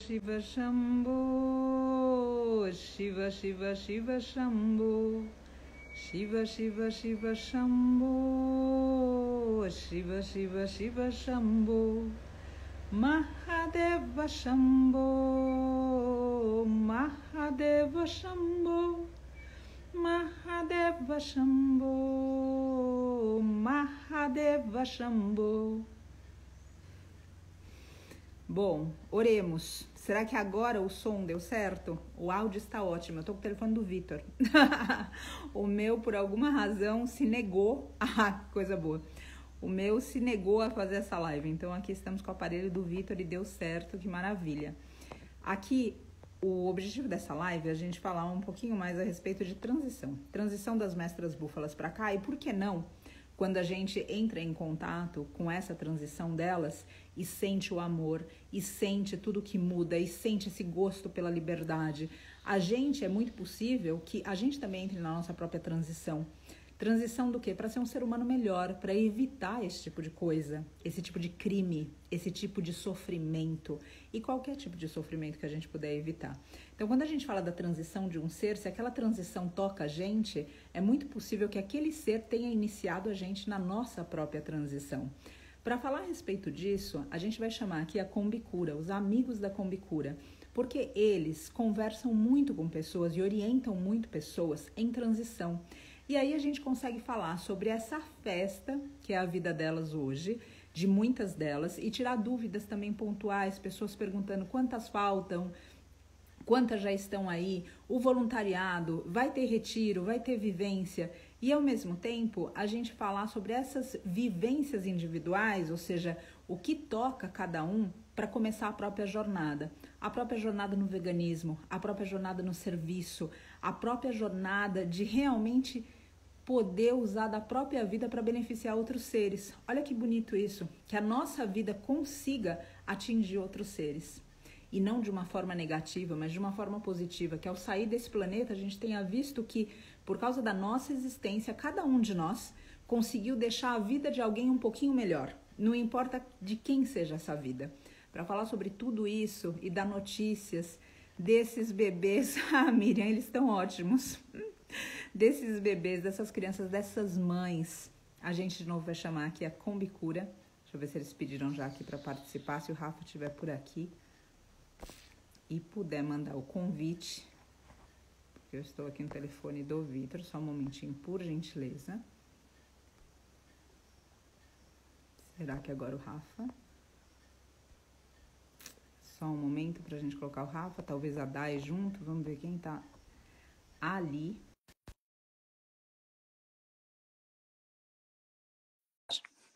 Shiva Shambho, Shiva Shiva Shiva Shambho, Shiva Shiva Shiva Shambho, Shiva Shiva Shiva Shambho, Mahadeva Shambho, Mahadeva Shambho, Mahadeva Shambho, Mahadeva Shambho. Bom, oremos. Será que agora o som deu certo? O áudio está ótimo. Eu tô com o telefone do Vitor. O meu, por alguma razão, se negou. Ah, coisa boa. O meu se negou a fazer essa live. Então, aqui estamos com o aparelho do Vitor e deu certo. Que maravilha. Aqui, o objetivo dessa live é a gente falar um pouquinho mais a respeito de transição. Transição das mestras búfalas para cá. E por que não? Quando a gente entra em contato com essa transição delas e sente o amor, e sente tudo que muda, e sente esse gosto pela liberdade, é muito possível que a gente também entre na nossa própria transição. Transição do quê? Para ser um ser humano melhor, para evitar esse tipo de coisa, esse tipo de crime, esse tipo de sofrimento e qualquer tipo de sofrimento que a gente puder evitar. Então, quando a gente fala da transição de um ser, se aquela transição toca a gente, é muito possível que aquele ser tenha iniciado a gente na nossa própria transição. Para falar a respeito disso, a gente vai chamar aqui a Combicura, os amigos da Combicura, porque eles conversam muito com pessoas e orientam muito pessoas em transição. E aí a gente consegue falar sobre essa festa, que é a vida delas hoje, de muitas delas, e tirar dúvidas também pontuais, pessoas perguntando quantas faltam, quantas já estão aí, o voluntariado, vai ter retiro, vai ter vivência, e ao mesmo tempo a gente falar sobre essas vivências individuais, ou seja, o que toca cada um para começar a própria jornada no veganismo, a própria jornada no serviço, a própria jornada de realmente poder usar da própria vida para beneficiar outros seres. Olha que bonito isso, que a nossa vida consiga atingir outros seres. E não de uma forma negativa, mas de uma forma positiva, que ao sair desse planeta a gente tenha visto que, por causa da nossa existência, cada um de nós conseguiu deixar a vida de alguém um pouquinho melhor. Não importa de quem seja essa vida. Para falar sobre tudo isso e dar notícias desses bebês, Miriam, eles estão ótimos. Desses bebês, dessas crianças, dessas mães, a gente de novo vai chamar aqui a Combicura. Deixa eu ver se eles pediram já aqui para participar, se o Rafa estiver por aqui e puder mandar o convite, porque eu estou aqui no telefone do Vitor, só um momentinho, por gentileza. Será que agora o Rafa? Só um momento para a gente colocar o Rafa, talvez a Dai junto, vamos ver quem tá ali.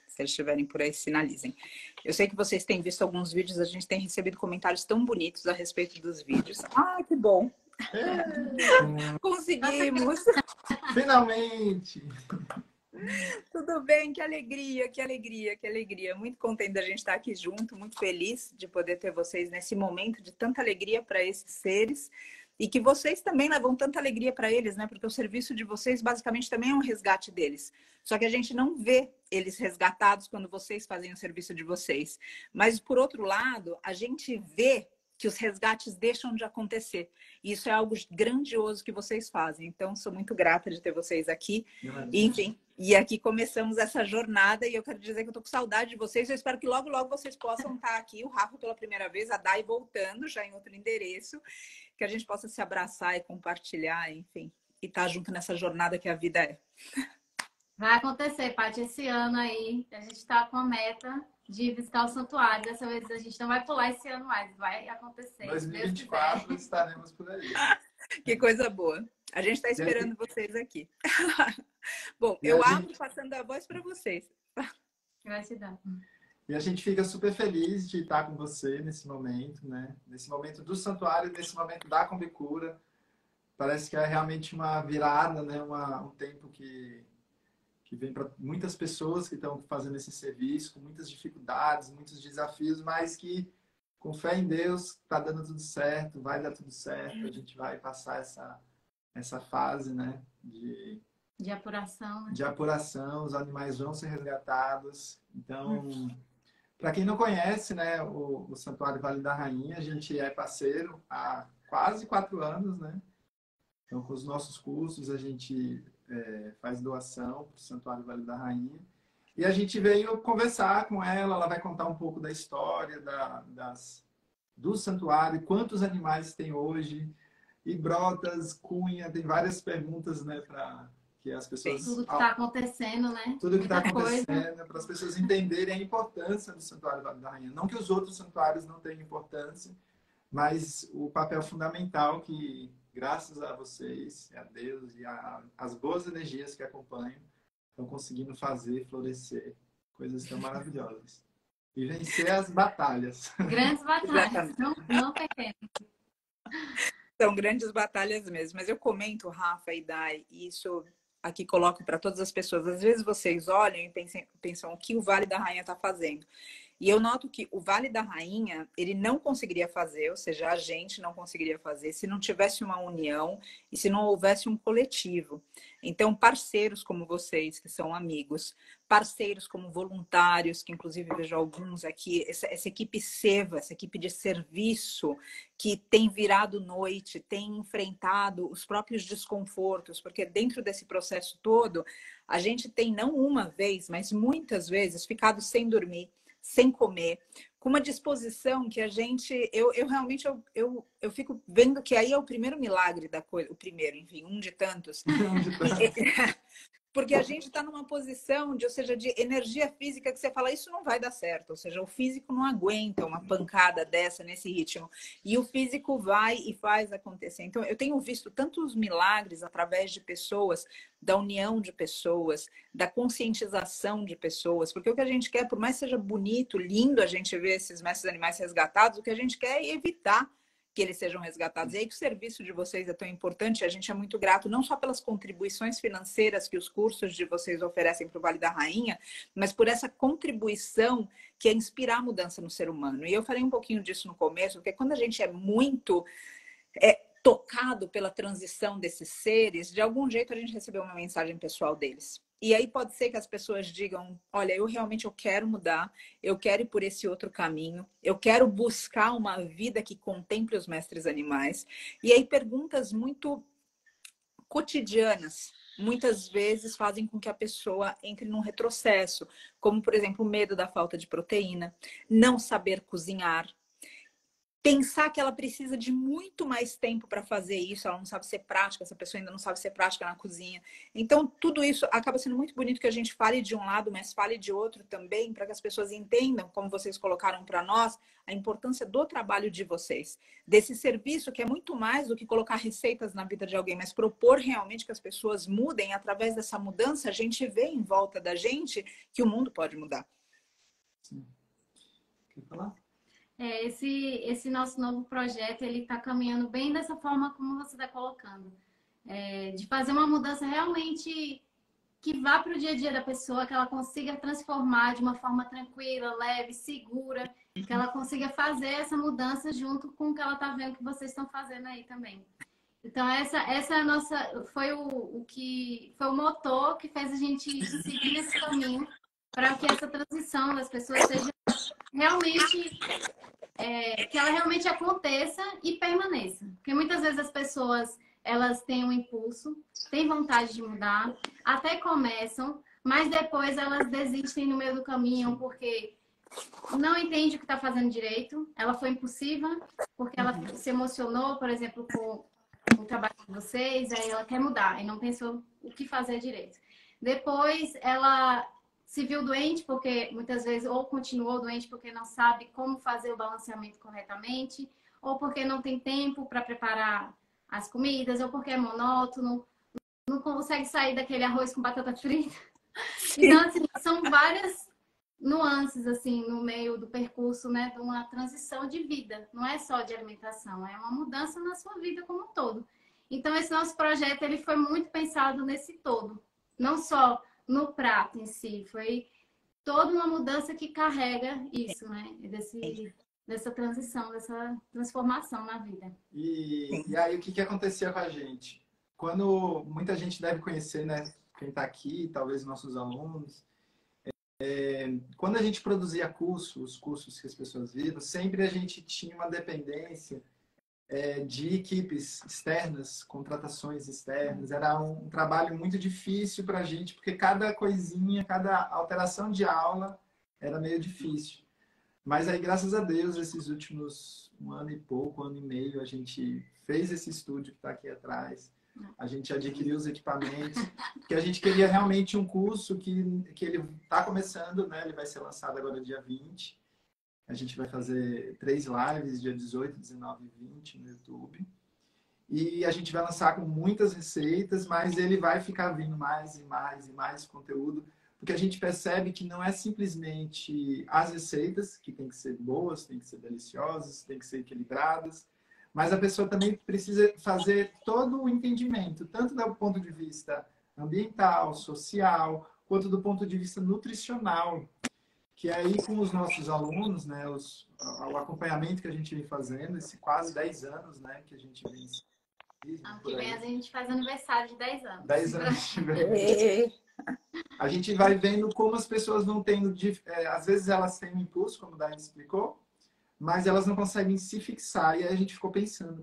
Se eles estiverem por aí, sinalizem. Eu sei que vocês têm visto alguns vídeos, a gente tem recebido comentários tão bonitos a respeito dos vídeos. Ah, que bom! Conseguimos! Finalmente! Tudo bem, que alegria, que alegria, que alegria. Muito contente da gente estar aqui junto, muito feliz de poder ter vocês nesse momento de tanta alegria para esses seres. E que vocês também levam tanta alegria para eles, né? Porque o serviço de vocês basicamente também é um resgate deles. Só que a gente não vê eles resgatados quando vocês fazem o serviço de vocês. Mas, por outro lado, a gente vê que os resgates deixam de acontecer. E isso é algo grandioso que vocês fazem. Então, sou muito grata de ter vocês aqui. Enfim, e aqui começamos essa jornada e eu quero dizer que eu tô com saudade de vocês. Eu espero que logo, logo vocês possam estar aqui. O Rafa pela primeira vez, a Dai voltando já em outro endereço. Que a gente possa se abraçar e compartilhar, enfim, e estar junto nessa jornada que a vida é. Vai acontecer, Paty, esse ano aí. A gente está com a meta de visitar o santuário. Dessa vez a gente não vai pular esse ano mais, vai acontecer. Em 2024 estaremos por aí. Que coisa boa. A gente está esperando vocês aqui. Bom, eu abro passando a voz para vocês. Gratidão. E a gente fica super feliz de estar com você nesse momento, né? Nesse momento do santuário, nesse momento da Combicura. Parece que é realmente uma virada, né? Um tempo que vem para muitas pessoas que estão fazendo esse serviço, com muitas dificuldades, muitos desafios, mas que, com fé em Deus, está dando tudo certo, vai dar tudo certo. A gente vai passar essa fase, né? De apuração, né? De apuração, os animais vão ser resgatados. Então, Para quem não conhece, né, o Santuário Vale da Rainha, a gente é parceiro há quase 4 anos, né? Então, com os nossos cursos, a gente faz doação para o Santuário Vale da Rainha. E a gente veio conversar com ela vai contar um pouco da história do santuário, quantos animais tem hoje, e brotas, cunha, tem várias perguntas, né, para que as pessoas... Tudo que está acontecendo, né? Tudo que está Muita coisa. acontecendo, para as pessoas entenderem a importância do Santuário Vale da Rainha. Não que os outros santuários não tenham importância, mas o papel fundamental que, graças a vocês, a Deus e as boas energias que acompanham, estão conseguindo fazer florescer coisas tão maravilhosas. E vencer as batalhas. Grandes batalhas, não pequenas. São grandes batalhas mesmo. Mas eu comento, Rafa e Dai, e isso aqui coloco para todas as pessoas. Às vezes vocês olham e pensam o que o Vale da Rainha está fazendo. E eu noto que o Vale da Rainha, ele não conseguiria fazer, ou seja, a gente não conseguiria fazer se não tivesse uma união e se não houvesse um coletivo. Então, parceiros como vocês, que são amigos, parceiros como voluntários, que inclusive vejo alguns aqui, essa equipe SEVA, essa equipe de serviço, que tem virado noite, tem enfrentado os próprios desconfortos, porque dentro desse processo todo, a gente tem não uma vez, mas muitas vezes ficado sem dormir, sem comer, com uma disposição que a gente, eu realmente, eu fico vendo que aí é o primeiro milagre da coisa, o primeiro, enfim, um de tantos. Porque a gente está numa posição ou seja, de energia física que você fala, isso não vai dar certo. Ou seja, o físico não aguenta uma pancada dessa nesse ritmo. E o físico vai e faz acontecer. Então, eu tenho visto tantos milagres através de pessoas, da união de pessoas, da conscientização de pessoas. Porque o que a gente quer, por mais que seja bonito, lindo a gente ver esses mestres animais resgatados, o que a gente quer é evitar que eles sejam resgatados. E aí que o serviço de vocês é tão importante, a gente é muito grato, não só pelas contribuições financeiras que os cursos de vocês oferecem para o Vale da Rainha, mas por essa contribuição que é inspirar a mudança no ser humano. E eu falei um pouquinho disso no começo, porque quando a gente é muito tocado pela transição desses seres, de algum jeito a gente recebeu uma mensagem pessoal deles. E aí pode ser que as pessoas digam, olha, eu quero mudar, eu quero ir por esse outro caminho, eu quero buscar uma vida que contemple os mestres animais. E aí perguntas muito cotidianas, muitas vezes fazem com que a pessoa entre num retrocesso, como, por exemplo, o medo da falta de proteína, não saber cozinhar, pensar que ela precisa de muito mais tempo para fazer isso, ela não sabe ser prática, essa pessoa ainda não sabe ser prática na cozinha. Então, tudo isso acaba sendo muito bonito que a gente fale de um lado, mas fale de outro também, para que as pessoas entendam, como vocês colocaram para nós, a importância do trabalho de vocês, desse serviço que é muito mais do que colocar receitas na vida de alguém, mas propor realmente que as pessoas mudem. Através dessa mudança, a gente vê em volta da gente que o mundo pode mudar. Sim. Quer falar? Esse nosso novo projeto, ele está caminhando bem dessa forma como você está colocando. De fazer uma mudança realmente que vá para o dia a dia da pessoa, que ela consiga transformar de uma forma tranquila, leve, segura, que ela consiga fazer essa mudança junto com o que ela está vendo que vocês estão fazendo aí também. Então, essa é a nossa, foi o motor que fez a gente seguir nesse caminho para que essa transição das pessoas seja realmente... que ela realmente aconteça e permaneça. Porque muitas vezes as pessoas, elas têm um impulso, têm vontade de mudar, até começam, mas depois elas desistem no meio do caminho porque não entende o que está fazendo direito, ela foi impulsiva, porque ela se emocionou, por exemplo, com o trabalho de vocês, aí ela quer mudar e não pensou o que fazer direito. Depois ela se viu doente, porque muitas vezes ou continuou doente porque não sabe como fazer o balanceamento corretamente, ou porque não tem tempo para preparar as comidas, ou porque é monótono, não consegue sair daquele arroz com batata frita. Então, assim, são várias nuances, assim, no meio do percurso, né, de uma transição de vida. Não é só de alimentação, é uma mudança na sua vida como um todo. Então, esse nosso projeto, ele foi muito pensado nesse todo. Não só no prato em si, foi toda uma mudança que carrega isso, né? Dessa transição, dessa transformação na vida. E aí, o que acontecia com a gente? Quando muita gente deve conhecer, né? Quem está aqui, talvez nossos alunos, Quando a gente produzia os cursos que as pessoas viram, sempre a gente tinha uma dependência de equipes externas, contratações externas. Era um trabalho muito difícil para a gente, porque cada coisinha, cada alteração de aula era meio difícil. Mas aí, graças a Deus, esses últimos 1 ano e pouco, 1 ano e meio, a gente fez esse estúdio que está aqui atrás. A gente adquiriu os equipamentos, porque a gente queria realmente um curso que ele está começando, né? Ele vai ser lançado agora dia 20. A gente vai fazer 3 lives, dia 18, 19 e 20 no YouTube. E a gente vai lançar com muitas receitas, mas ele vai ficar vindo mais e mais e mais conteúdo, porque a gente percebe que não é simplesmente as receitas, que tem que ser boas, tem que ser deliciosas, tem que ser equilibradas, mas a pessoa também precisa fazer todo o entendimento, tanto do ponto de vista ambiental, social, quanto do ponto de vista nutricional, que aí com os nossos alunos, né, o acompanhamento que a gente vem fazendo, esse quase 10 anos, né, que a gente vem... Ano que vem a gente faz aniversário de 10 anos. 10 anos de verdade. A gente vai vendo como as pessoas vão tendo... às vezes elas têm um impulso, como o Dani explicou, mas elas não conseguem se fixar. E aí a gente ficou pensando.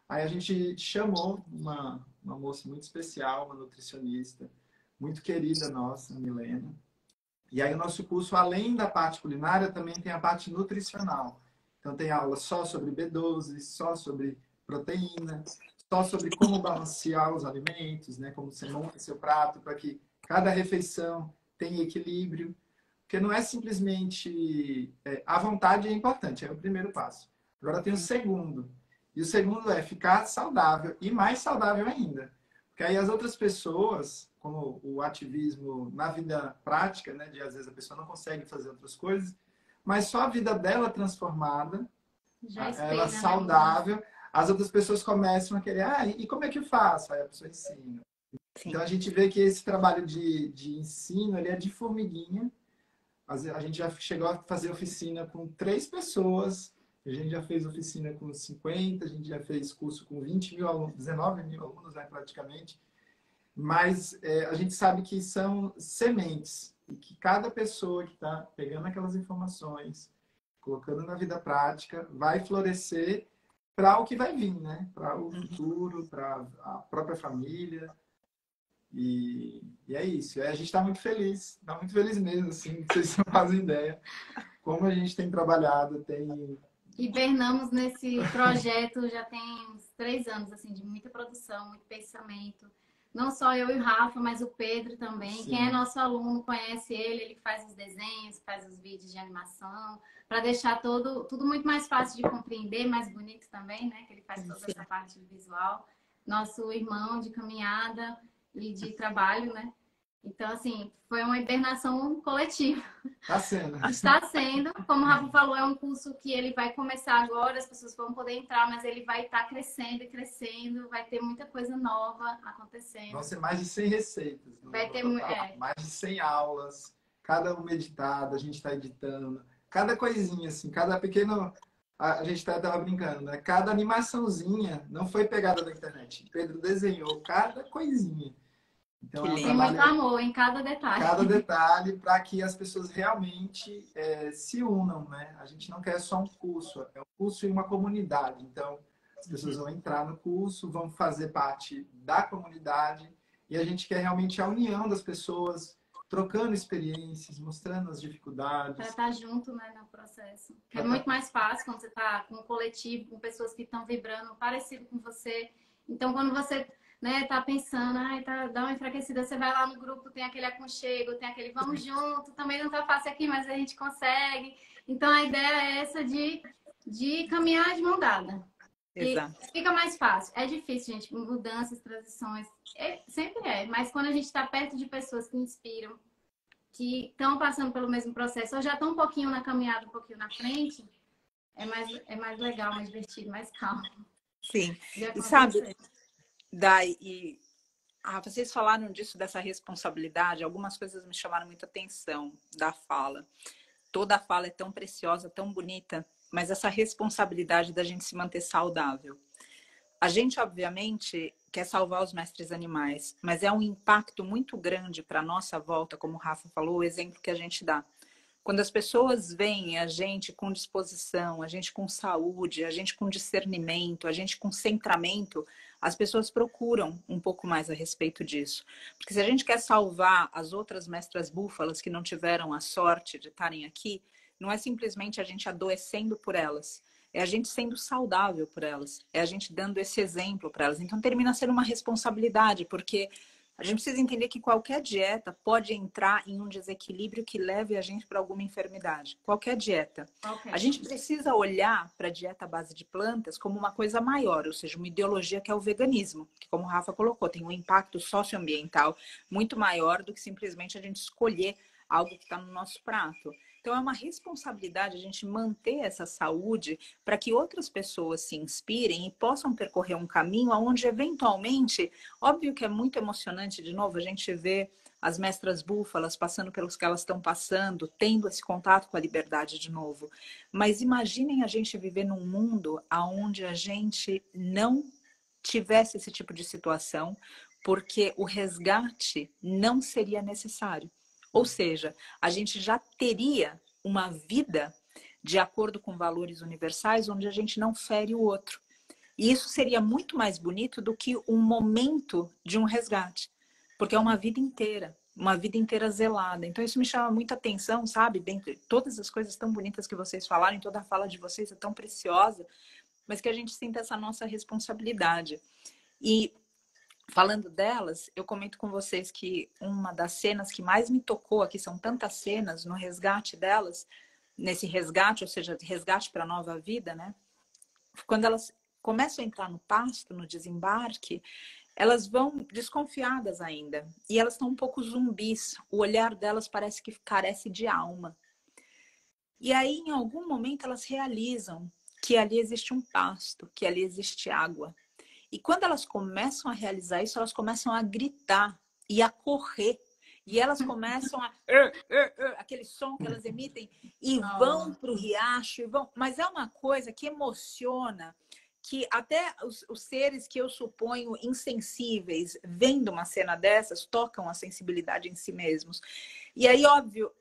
Aí a gente chamou uma moça muito especial, uma nutricionista, muito querida nossa, a Milena. E aí o nosso curso, além da parte culinária, também tem a parte nutricional. Então tem aula só sobre B12, só sobre proteína, só sobre como balancear os alimentos, né? Como você monta seu prato para que cada refeição tenha equilíbrio. Porque não é simplesmente... a vontade é importante, é o primeiro passo. Agora tem o segundo. E o segundo é ficar saudável e mais saudável ainda. Porque aí as outras pessoas, como o ativismo na vida prática, né, de às vezes a pessoa não consegue fazer outras coisas, mas só a vida dela transformada, ela saudável, as outras pessoas começam a querer, e como é que eu faço? Aí a pessoa ensina. Sim. Então a gente vê que esse trabalho de ensino, ele é de formiguinha. A gente já chegou a fazer oficina com 3 pessoas, a gente já fez oficina com 50, a gente já fez curso com 20 mil alunos, 19 mil alunos, né, praticamente. Mas a gente sabe que são sementes e que cada pessoa que está pegando aquelas informações, colocando na vida prática, vai florescer para o que vai vir, né? Para o futuro, para a própria família. E é isso. A gente está muito feliz mesmo, assim, vocês não fazem ideia como a gente tem trabalhado, Hibernamos nesse projeto já tem uns 3 anos, assim, de muita produção, muito pensamento. Não só eu e o Rafa, mas o Pedro também. Sim. Quem é nosso aluno conhece ele faz os desenhos, faz os vídeos de animação, para deixar tudo muito mais fácil de compreender, mais bonito também, né? Que ele faz toda essa parte visual. Nosso irmão de caminhada e de trabalho, né? Então, assim, foi uma hibernação coletiva. Está sendo. Está sendo. Como o Rafa falou, é um curso que ele vai começar agora, as pessoas vão poder entrar, mas ele vai estar crescendo e crescendo, vai ter muita coisa nova acontecendo. Vão ser mais de 100 receitas. Vai ter mais de 100 aulas, cada uma editada, a gente está editando. Cada coisinha, assim, cada pequeno... A gente estava brincando, né? Cada animaçãozinha não foi pegada da internet. Pedro desenhou cada coisinha. Então, tem muito amor em cada detalhe. Cada detalhe para que as pessoas realmente se unam, né? A gente não quer só um curso, é um curso e uma comunidade. Então, as pessoas vão entrar no curso, vão fazer parte da comunidade e a gente quer realmente a união das pessoas, trocando experiências, mostrando as dificuldades. Para estar junto, né, no processo. É muito mais fácil quando você está com um coletivo, com pessoas que estão vibrando parecido com você. Então, quando você... né, tá pensando, dá uma enfraquecida, você vai lá no grupo, tem aquele aconchego, tem aquele vamos junto, também não tá fácil aqui, mas a gente consegue. Então a ideia é essa de caminhar de mão dada. Exato. E fica mais fácil. É difícil, gente, mudanças, transições, sempre é, mas quando a gente está perto de pessoas que inspiram, que estão passando pelo mesmo processo, ou já estão um pouquinho na caminhada, um pouquinho na frente, é mais legal, mais divertido, mais calmo. Sim, e sabe... vocês falaram disso, dessa responsabilidade, algumas coisas me chamaram muita atenção da fala. Toda a fala é tão preciosa, tão bonita, mas essa responsabilidade da gente se manter saudável. A gente, obviamente, quer salvar os mestres animais, mas é um impacto muito grande para a nossa volta, como o Rafa falou, o exemplo que a gente dá. Quando as pessoas veem a gente com disposição, a gente com saúde, a gente com discernimento, a gente com centramento, as pessoas procuram um pouco mais a respeito disso. Porque se a gente quer salvar as outras mestras búfalas que não tiveram a sorte de estarem aqui, não é simplesmente a gente adoecendo por elas, é a gente sendo saudável por elas, é a gente dando esse exemplo para elas. Então termina sendo uma responsabilidade, porque a gente precisa entender que qualquer dieta pode entrar em um desequilíbrio que leve a gente para alguma enfermidade. Qualquer dieta. Ok. A gente precisa olhar para a dieta à base de plantas como uma coisa maior, ou seja, uma ideologia que é o veganismo, que, como o Rafa colocou, tem um impacto socioambiental muito maior do que simplesmente a gente escolher algo que está no nosso prato. Então, é uma responsabilidade a gente manter essa saúde para que outras pessoas se inspirem e possam percorrer um caminho onde, eventualmente, óbvio que é muito emocionante, de novo, a gente vê as mestras búfalas passando pelos que elas estão passando, tendo esse contato com a liberdade de novo. Mas imaginem a gente viver num mundo onde a gente não tivesse esse tipo de situação, porque o resgate não seria necessário. Ou seja, a gente já teria uma vida de acordo com valores universais onde a gente não fere o outro. E isso seria muito mais bonito do que um momento de um resgate, porque é uma vida inteira zelada. Então isso me chama muita atenção, sabe? Dentre todas as coisas tão bonitas que vocês falaram, toda a fala de vocês é tão preciosa, mas que a gente sinta essa nossa responsabilidade. E falando delas, eu comento com vocês que uma das cenas que mais me tocou aqui, são tantas cenas no resgate delas, nesse resgate, ou seja, resgate para a nova vida, né? Quando elas começam a entrar no pasto, no desembarque, elas vão desconfiadas ainda. E elas estão um pouco zumbis. O olhar delas parece que carece de alma. E aí, em algum momento, elas realizam que ali existe um pasto, que ali existe água. E quando elas começam a realizar isso, elas começam a gritar e a correr. E elas começam a... aquele som que elas emitem e vão para o riacho. E vão... Mas é uma coisa que emociona, que até os seres que eu suponho insensíveis, vendo uma cena dessas, tocam a sensibilidade em si mesmos. E aí, óbvio,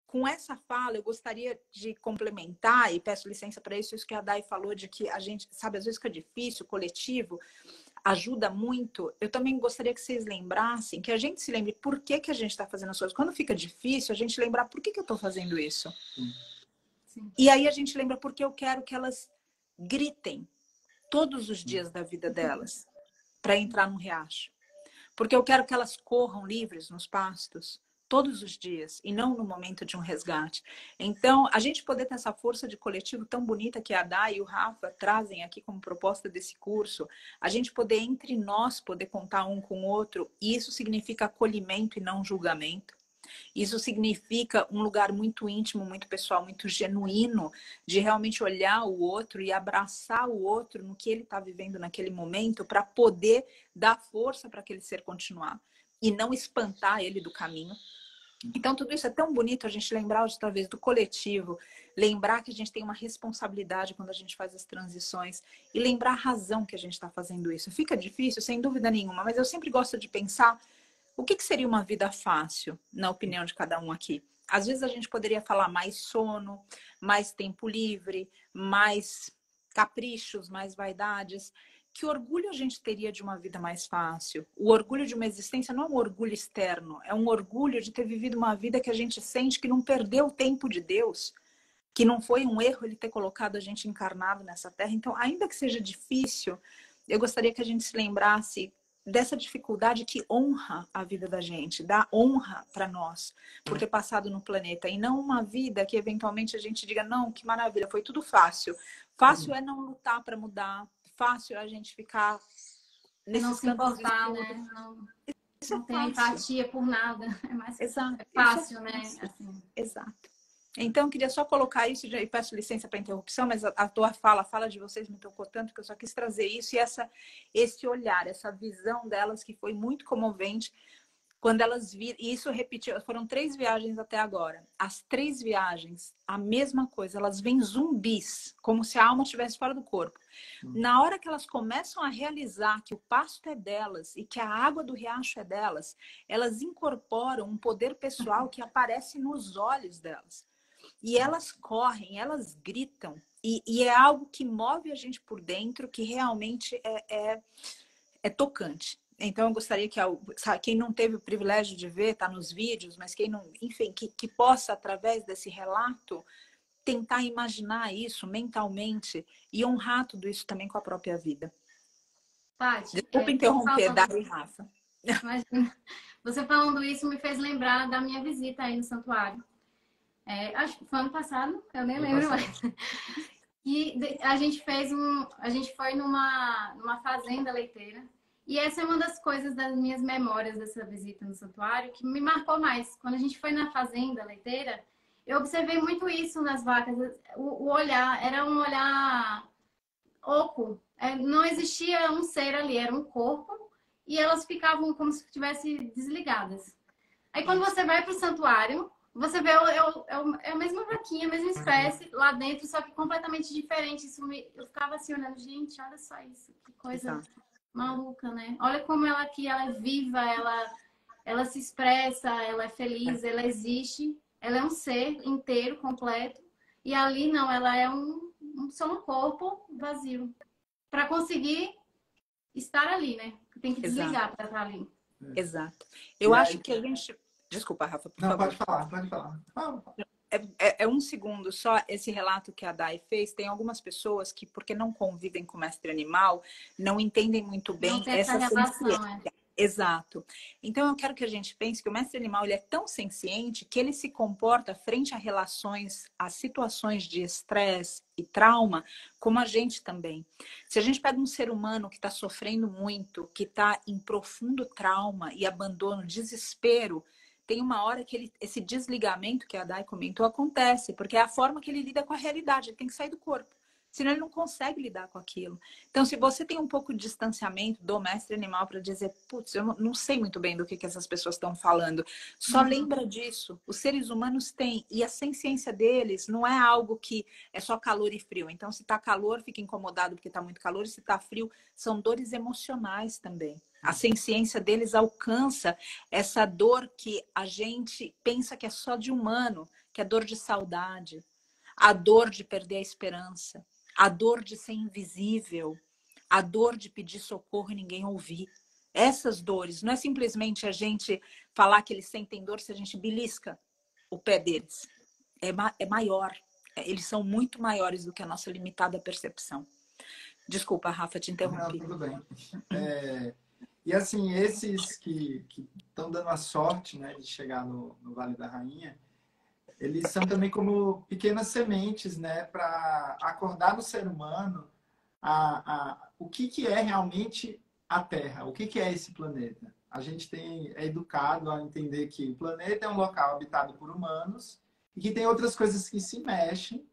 com essa fala, eu gostaria de complementar, e peço licença para isso que a Dai falou, de que a gente, sabe, às vezes fica difícil, o coletivo ajuda muito. Eu também gostaria que vocês lembrassem, que a gente se lembre por que a gente está fazendo as coisas. Quando fica difícil, a gente lembrar por que eu estou fazendo isso. Sim. E aí a gente lembra porque eu quero que elas gritem todos os dias da vida delas para entrar no riacho. Porque eu quero que elas corram livres nos pastos todos os dias e não no momento de um resgate. Então, a gente poder ter essa força de coletivo tão bonita que a Dai e o Rafa trazem aqui como proposta desse curso, a gente poder entre nós poder contar um com o outro, e isso significa acolhimento e não julgamento. Isso significa um lugar muito íntimo, muito pessoal, muito genuíno, de realmente olhar o outro e abraçar o outro no que ele está vivendo naquele momento, para poder dar força para aquele ser continuar e não espantar ele do caminho. Então, tudo isso é tão bonito a gente lembrar outra vez do coletivo, lembrar que a gente tem uma responsabilidade quando a gente faz as transições e lembrar a razão que a gente está fazendo isso. Fica difícil, sem dúvida nenhuma, mas eu sempre gosto de pensar o que seria uma vida fácil, na opinião de cada um aqui. Às vezes a gente poderia falar mais sono, mais tempo livre, mais caprichos, mais vaidades. Que orgulho a gente teria de uma vida mais fácil? O orgulho de uma existência não é um orgulho externo, é um orgulho de ter vivido uma vida que a gente sente que não perdeu o tempo de Deus, que não foi um erro ele ter colocado a gente encarnado nessa terra. Então, ainda que seja difícil, eu gostaria que a gente se lembrasse dessa dificuldade que honra a vida da gente, dá honra para nós por ter passado no planeta, e não uma vida que eventualmente a gente diga, não, que maravilha, foi tudo fácil. Fácil é não lutar para mudar, fácil é a gente ficar não se importar, né? Não ter empatia por nada. É mais fácil, né? Assim. Exato. Então, eu queria só colocar isso, e peço licença para a interrupção, mas a tua fala de vocês me tocou tanto que eu só quis trazer isso, e esse olhar, essa visão delas que foi muito comovente. Quando elas viram, e isso repetiu, foram 3 viagens até agora. As 3 viagens, a mesma coisa, elas vêm zumbis, como se a alma estivesse fora do corpo. Na hora que elas começam a realizar que o pasto é delas e que a água do riacho é delas, elas incorporam um poder pessoal que aparece nos olhos delas. E elas correm, elas gritam, e é algo que move a gente por dentro, que realmente é tocante. Então, eu gostaria que quem não teve o privilégio de ver, tá nos vídeos, mas quem não, enfim, que possa, através desse relato, tentar imaginar isso mentalmente e honrar tudo isso também com a própria vida. Paty, Desculpa interromper, Dari e Rafa. Imagina, você falando isso me fez lembrar da minha visita aí no santuário. Acho que foi ano passado, eu nem lembro mais. E a gente foi numa fazenda leiteira. E essa é uma das coisas das minhas memórias dessa visita no santuário que me marcou mais. Quando a gente foi na fazenda leiteira, eu observei muito isso nas vacas. O olhar era um olhar oco. Não existia um ser ali, era um corpo. E elas ficavam como se estivessem desligadas. Aí quando você vai para o santuário, você vê a mesma vaquinha, a mesma espécie lá dentro, só que completamente diferente. Eu ficava assim olhando, gente, olha só isso, que coisa maluca, né? Olha como ela aqui, ela é viva, ela se expressa, ela é feliz, ela existe, ela é um ser inteiro, completo. E ali não, ela é só um corpo vazio. Para conseguir estar ali, né? Tem que desligar para estar ali. Exato. Eu acho que a gente... Desculpa, Rafa, por favor. Pode falar. É um segundo só. Esse relato que a Dai fez, tem algumas pessoas que, porque não convivem com o mestre animal, não entendem muito bem essa ciência. Exato. Então, eu quero que a gente pense que o mestre animal ele é tão senciente que ele se comporta frente a relações, a situações de estresse e trauma, como a gente também. Se a gente pega um ser humano que está sofrendo muito, que está em profundo trauma e abandono, desespero, tem uma hora que esse desligamento que a Dai comentou acontece, porque é a forma que ele lida com a realidade, ele tem que sair do corpo. Senão ele não consegue lidar com aquilo. Então, se você tem um pouco de distanciamento do mestre animal para dizer, putz, eu não sei muito bem do que essas pessoas estão falando, só lembra disso. Os seres humanos têm, e a senciência deles não é algo que é só calor e frio. Então, se está calor, fica incomodado porque está muito calor, e se está frio, são dores emocionais também. A senciência deles alcança essa dor que a gente pensa que é só de humano, que é dor de saudade, a dor de perder a esperança, a dor de ser invisível, a dor de pedir socorro e ninguém ouvir. Essas dores, não é simplesmente a gente falar que eles sentem dor se a gente belisca o pé deles. É maior. Eles são muito maiores do que a nossa limitada percepção. Desculpa, Rafa, te interrompi. Não, tudo bem. E assim, esses que estão dando a sorte, né, de chegar no Vale da Rainha, eles são também como pequenas sementes, né, para acordar no ser humano o que é realmente a Terra, o que é esse planeta. A gente é educado a entender que o planeta é um local habitado por humanos e que tem outras coisas que se mexem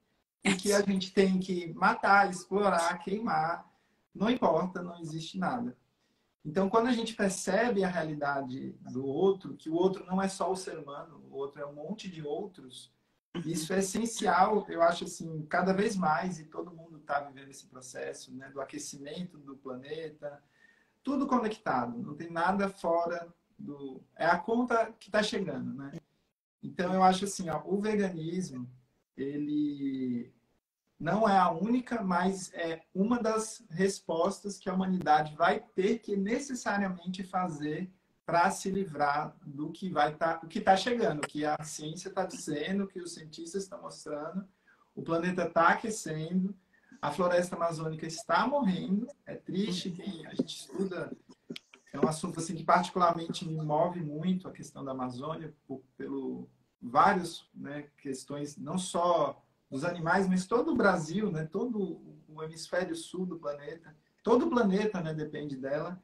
e que a gente tem que matar, explorar, queimar. Não importa, não existe nada. Então, quando a gente percebe a realidade do outro, que o outro não é só o ser humano, o outro é um monte de outros, isso é essencial, eu acho assim, cada vez mais, e todo mundo está vivendo esse processo, né, do aquecimento do planeta, tudo conectado, não tem nada fora do... É a conta que está chegando, né? Então, eu acho assim, ó, o veganismo, ele... não é a única, mas é uma das respostas que a humanidade vai ter que necessariamente fazer para se livrar do que o que está chegando, o que a ciência está dizendo, o que os cientistas estão mostrando. O planeta está aquecendo, a floresta amazônica está morrendo. É triste que a gente estuda. É um assunto assim que particularmente me move muito, a questão da Amazônia, pelo vários, né, questões, não só dos animais, mas todo o Brasil, né, todo o hemisfério sul do planeta, todo o planeta, né, depende dela.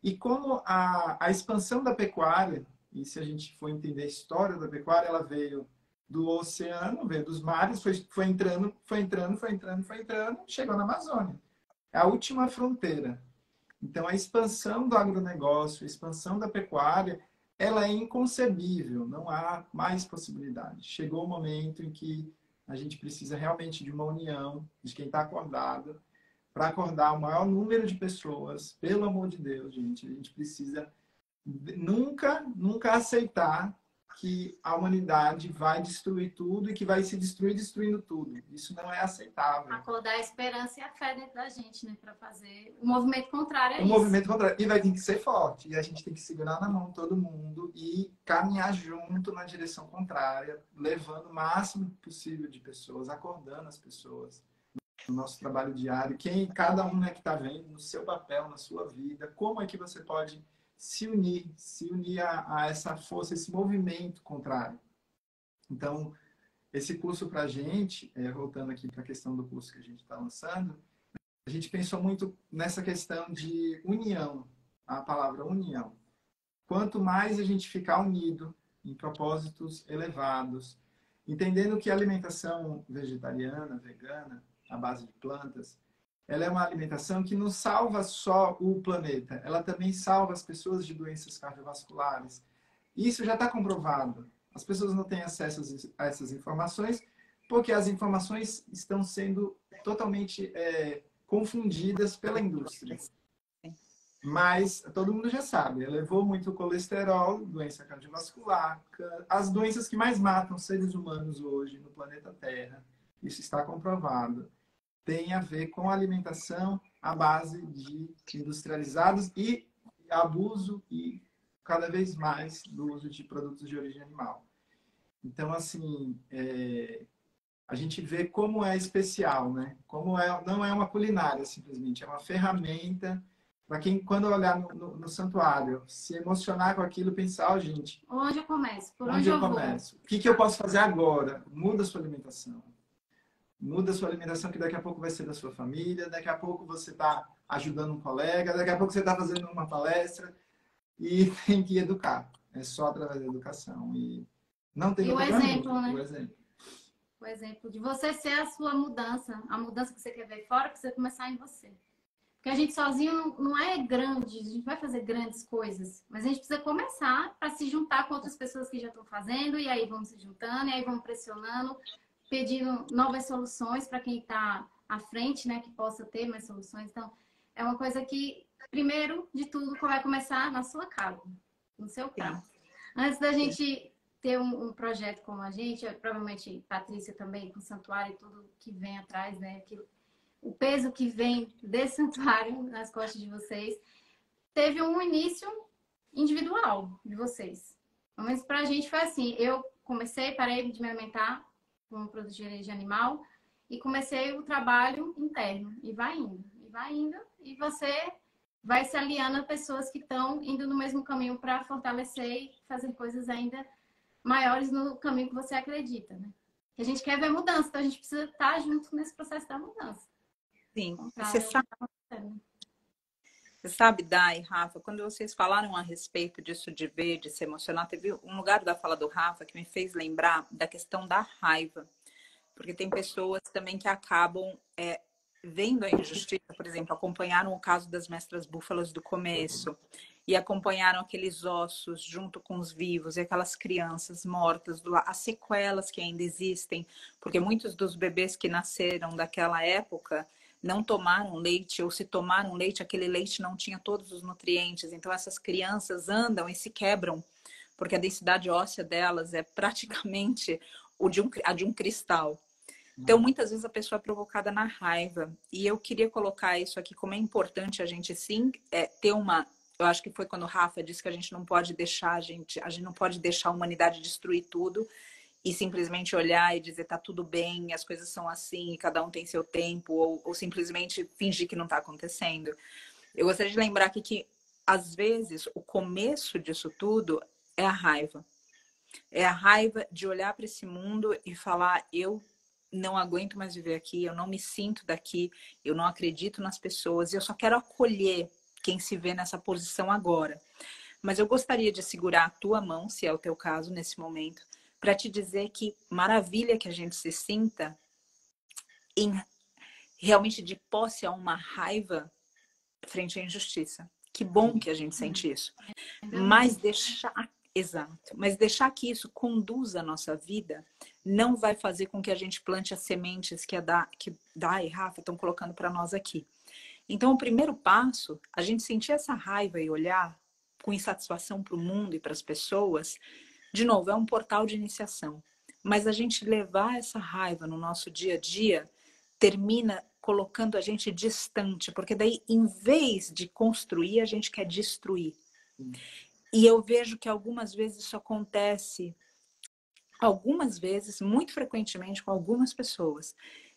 E como a expansão da pecuária, e se a gente for entender a história da pecuária, ela veio do oceano, veio dos mares, foi entrando, chegou na Amazônia. É a última fronteira. Então, a expansão do agronegócio, a expansão da pecuária, ela é inconcebível, não há mais possibilidade. Chegou o momento em que a gente precisa realmente de uma união de quem está acordado, para acordar o maior número de pessoas. Pelo amor de Deus, gente, a gente precisa nunca aceitar que a humanidade vai destruir tudo e que vai se destruir destruindo tudo. Isso não é aceitável. Acordar a esperança e a fé dentro da gente, né? Para fazer o movimento contrário a O isso. movimento contrário. E vai ter que ser forte. E a gente tem que segurar na mão todo mundo e caminhar junto na direção contrária, levando o máximo possível de pessoas, acordando as pessoas no nosso trabalho diário. Cada um, né, que está vendo no seu papel, na sua vida, como é que você pode se unir a essa força, esse movimento contrário. Então, esse curso para a gente, voltando aqui para a questão do curso que a gente está lançando, a gente pensou muito nessa questão de união, a palavra união. Quanto mais a gente ficar unido em propósitos elevados, entendendo que a alimentação vegetariana, vegana, à base de plantas, ela é uma alimentação que não salva só o planeta, ela também salva as pessoas de doenças cardiovasculares. Isso já está comprovado. As pessoas não têm acesso a essas informações porque as informações estão sendo totalmente confundidas pela indústria. Mas todo mundo já sabe, elevou muito o colesterol, doença cardiovascular, as doenças que mais matam seres humanos hoje no planeta Terra. Isso está comprovado. Tem a ver com a alimentação à base de industrializados e abuso e cada vez mais do uso de produtos de origem animal. Então, assim, a gente vê como é especial, né? Não é uma culinária, simplesmente, é uma ferramenta para quem, quando olhar no santuário, se emocionar com aquilo, pensar, gente... Onde eu começo? Por onde eu começo? O que eu posso fazer agora? Muda a sua alimentação. Muda a sua alimentação, que daqui a pouco vai ser da sua família, daqui a pouco você está ajudando um colega, daqui a pouco você está fazendo uma palestra e tem que educar. É só através da educação. E não tem outro exemplo, caminho. né? O exemplo de você ser a sua mudança, a mudança que você quer ver fora, precisa começar em você. Porque a gente sozinho não é grande, a gente vai fazer grandes coisas, mas a gente precisa começar para se juntar com outras pessoas que já estão fazendo, e aí vamos se juntando, e aí vamos pressionando, pedindo novas soluções para quem está à frente, né, que possa ter mais soluções. Então, é uma coisa que, primeiro de tudo, vai começar na sua casa, no seu prato. Antes da gente ter um projeto como a gente, provavelmente Patrícia também, com o santuário e tudo que vem atrás, né, o peso que vem desse santuário nas costas de vocês, teve um início individual de vocês. Mas para a gente foi assim, eu parei de me alimentar com um produto de origem animal e comecei o trabalho interno. E vai indo, e você vai se aliando a pessoas que estão indo no mesmo caminho para fortalecer e fazer coisas ainda maiores no caminho que você acredita, né? E a gente quer ver mudança, então a gente precisa estar junto nesse processo da mudança. Sim, você sabe, Dai, Rafa, quando vocês falaram a respeito disso de ver, de se emocionar, teve um lugar da fala do Rafa que me fez lembrar da questão da raiva. Porque tem pessoas também que acabam vendo a injustiça, por exemplo, acompanharam o caso das mestras búfalas do começo e acompanharam aqueles ossos junto com os vivos e aquelas crianças mortas, as sequelas que ainda existem, porque muitos dos bebês que nasceram daquela época não tomaram leite, ou se tomaram leite, aquele leite não tinha todos os nutrientes. Então essas crianças andam e se quebram, porque a densidade óssea delas é praticamente a de um cristal. Então, muitas vezes a pessoa é provocada na raiva. E eu queria colocar isso aqui, como é importante a gente, sim, ter uma... Eu acho que foi quando o Rafa disse que a gente não pode deixar, a gente não pode deixar a humanidade destruir tudo e simplesmente olhar e dizer tá tudo bem, as coisas são assim, cada um tem seu tempo, ou simplesmente fingir que não está acontecendo. Eu gostaria de lembrar aqui que, às vezes, o começo disso tudo é a raiva. É a raiva de olhar para esse mundo e falar, eu não aguento mais viver aqui, eu não me sinto daqui, eu não acredito nas pessoas, eu só quero acolher quem se vê nessa posição agora. Mas eu gostaria de segurar a tua mão, se é o teu caso nesse momento, para te dizer que maravilha que a gente se sinta realmente de posse a uma raiva frente à injustiça. Que bom que a gente sente isso. Mas Exato. Mas deixar que isso conduza a nossa vida não vai fazer com que a gente plante as sementes que Dá e Rafa estão colocando para nós aqui. Então, o primeiro passo, a gente sentir essa raiva e olhar com insatisfação para o mundo e para as pessoas, de novo, é um portal de iniciação. Mas a gente levar essa raiva no nosso dia a dia termina colocando a gente distante, porque daí, em vez de construir, a gente quer destruir. E eu vejo que algumas vezes isso acontece, algumas vezes, muito frequentemente com algumas pessoas,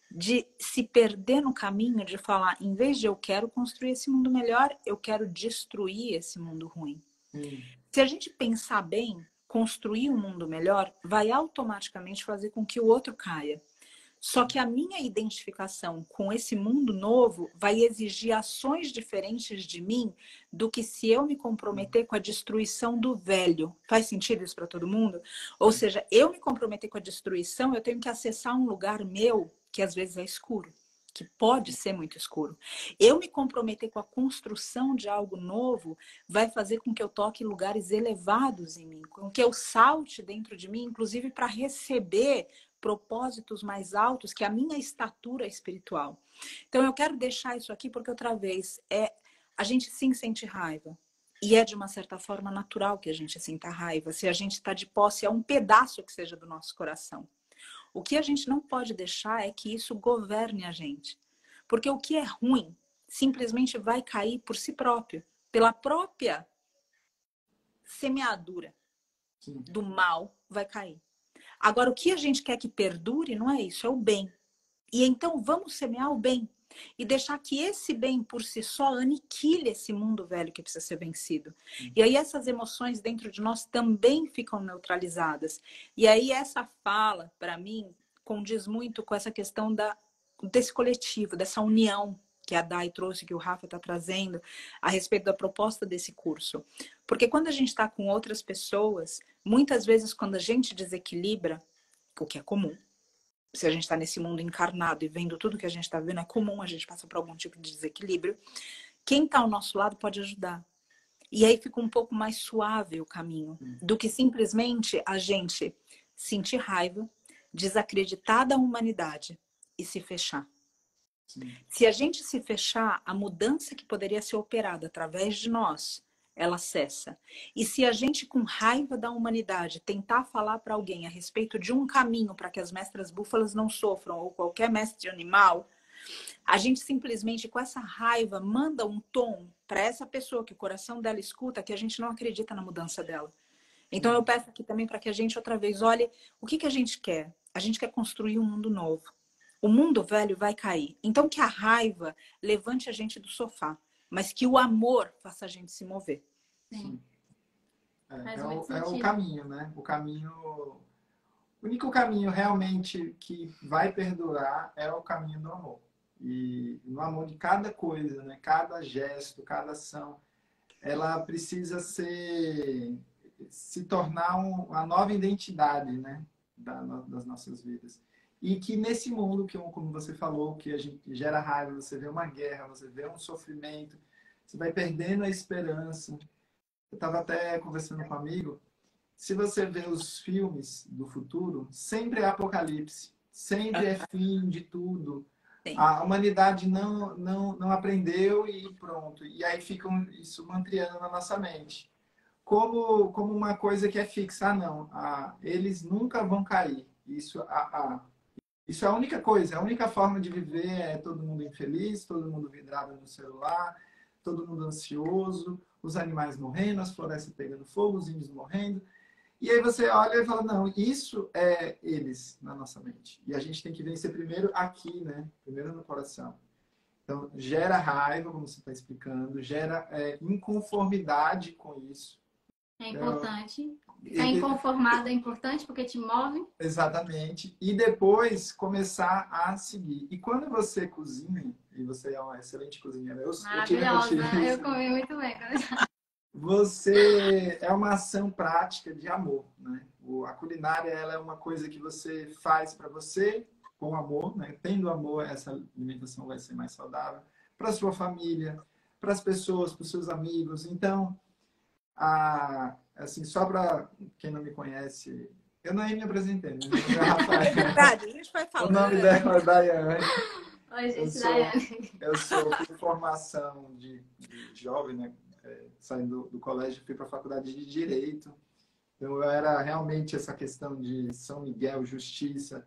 de se perder no caminho de falar, em vez de eu quero construir esse mundo melhor, eu quero destruir esse mundo ruim. Se a gente pensar bem, construir um mundo melhor vai automaticamente fazer com que o outro caia. Só que a minha identificação com esse mundo novo vai exigir ações diferentes de mim do que se eu me comprometer com a destruição do velho. Faz sentido isso para todo mundo? Ou seja, eu me comprometer com a destruição, eu tenho que acessar um lugar meu que às vezes é escuro, que pode ser muito escuro. Eu me comprometer com a construção de algo novo vai fazer com que eu toque lugares elevados em mim, com que eu salte dentro de mim, inclusive para receber propósitos mais altos que a minha estatura espiritual. Então eu quero deixar isso aqui porque outra vez a gente sim sente raiva. E é de uma certa forma natural que a gente sinta raiva, se a gente está de posse a um pedaço que seja do nosso coração. O que a gente não pode deixar é que isso governe a gente. Porque o que é ruim simplesmente vai cair por si próprio, pela própria semeadura do mal vai cair. Agora, o que a gente quer que perdure não é isso, é o bem. E então vamos semear o bem e deixar que esse bem por si só aniquile esse mundo velho que precisa ser vencido. E aí essas emoções dentro de nós também ficam neutralizadas. E aí essa fala, para mim, condiz muito com essa questão desse coletivo, dessa união que a Dai trouxe, que o Rafa está trazendo, a respeito da proposta desse curso. Porque quando a gente está com outras pessoas, muitas vezes quando a gente desequilibra, o que é comum, se a gente está nesse mundo encarnado e vendo tudo que a gente está vendo, é comum a gente passar por algum tipo de desequilíbrio. Quem está ao nosso lado pode ajudar. E aí fica um pouco mais suave o caminho, do que simplesmente a gente sentir raiva, desacreditar da humanidade e se fechar. Se a gente se fechar, a mudança que poderia ser operada através de nós, ela cessa. E se a gente, com raiva da humanidade, tentar falar para alguém a respeito de um caminho para que as mestras búfalas não sofram, ou qualquer mestre animal, a gente simplesmente, com essa raiva, manda um tom para essa pessoa que o coração dela escuta, que a gente não acredita na mudança dela. Então eu peço aqui também para que a gente, outra vez, olhe o que a gente quer. A gente quer construir um mundo novo. O mundo velho vai cair. Então que a raiva levante a gente do sofá, mas que o amor faça a gente se mover. Sim. É o caminho, né? O único caminho realmente que vai perdurar é o caminho do amor. E no amor de cada coisa, né? Cada gesto, cada ação, ela precisa se tornar uma nova identidade, né? Das nossas vidas. E que nesse mundo, como você falou, que a gente gera raiva, você vê uma guerra, você vê um sofrimento, você vai perdendo a esperança. Eu estava até conversando com um amigo, se você vê os filmes do futuro, sempre é apocalipse, sempre é fim de tudo. Sim. A humanidade não aprendeu e pronto. E aí fica isso mantriando na nossa mente. Como uma coisa que é fixa. Eles nunca vão cair. Isso é a única coisa, a única forma de viver é todo mundo infeliz, todo mundo vidrado no celular, todo mundo ansioso, os animais morrendo, as florestas pegando fogo, os índios morrendo. E aí você olha e fala, não, isso é eles na nossa mente. E a gente tem que vencer primeiro aqui, né? Primeiro no coração. Então, gera raiva, como você está explicando, gera inconformidade com isso. É importante. Ficar inconformado é importante porque te move. Exatamente. E depois começar a seguir. E quando você cozinha, e você é uma excelente cozinheira, maravilhosa, eu comi muito bem. Você é uma ação prática de amor, né? A culinária, ela é uma coisa que você faz para você com amor, né? Tendo amor, essa alimentação vai ser mais saudável para sua família, para as pessoas, para os seus amigos. Então, assim, só para quem não me conhece, eu nem me apresentei, né? Meu nome é Rafael. Verdade, a gente vai O falando. nome dela é Daiane. Oi, Eu gente, sou, Daiane. eu sou por formação de jovem, né? Saindo do colégio, fui para a faculdade de Direito. Então, eu era realmente essa questão de São Miguel, justiça.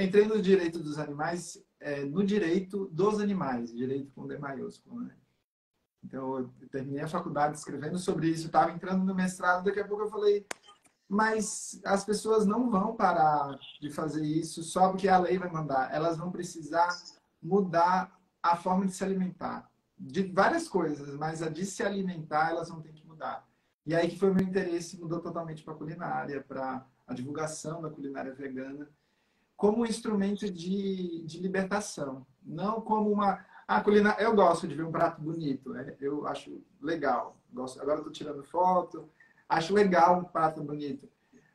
Entrei no direito dos animais, no direito dos animais, direito com D maiúsculo, né? Então, eu terminei a faculdade escrevendo sobre isso, estava entrando no mestrado, daqui a pouco eu falei, mas as pessoas não vão parar de fazer isso só porque a lei vai mandar. Elas vão precisar mudar a forma de se alimentar. De várias coisas, mas a de se alimentar elas vão ter que mudar. E aí que foi o meu interesse, mudou totalmente para a culinária, para a divulgação da culinária vegana, como um instrumento de libertação. Não como uma... A culinária, eu gosto de ver um prato bonito, né? Eu acho legal. Gosto, agora estou tirando foto, acho legal um prato bonito.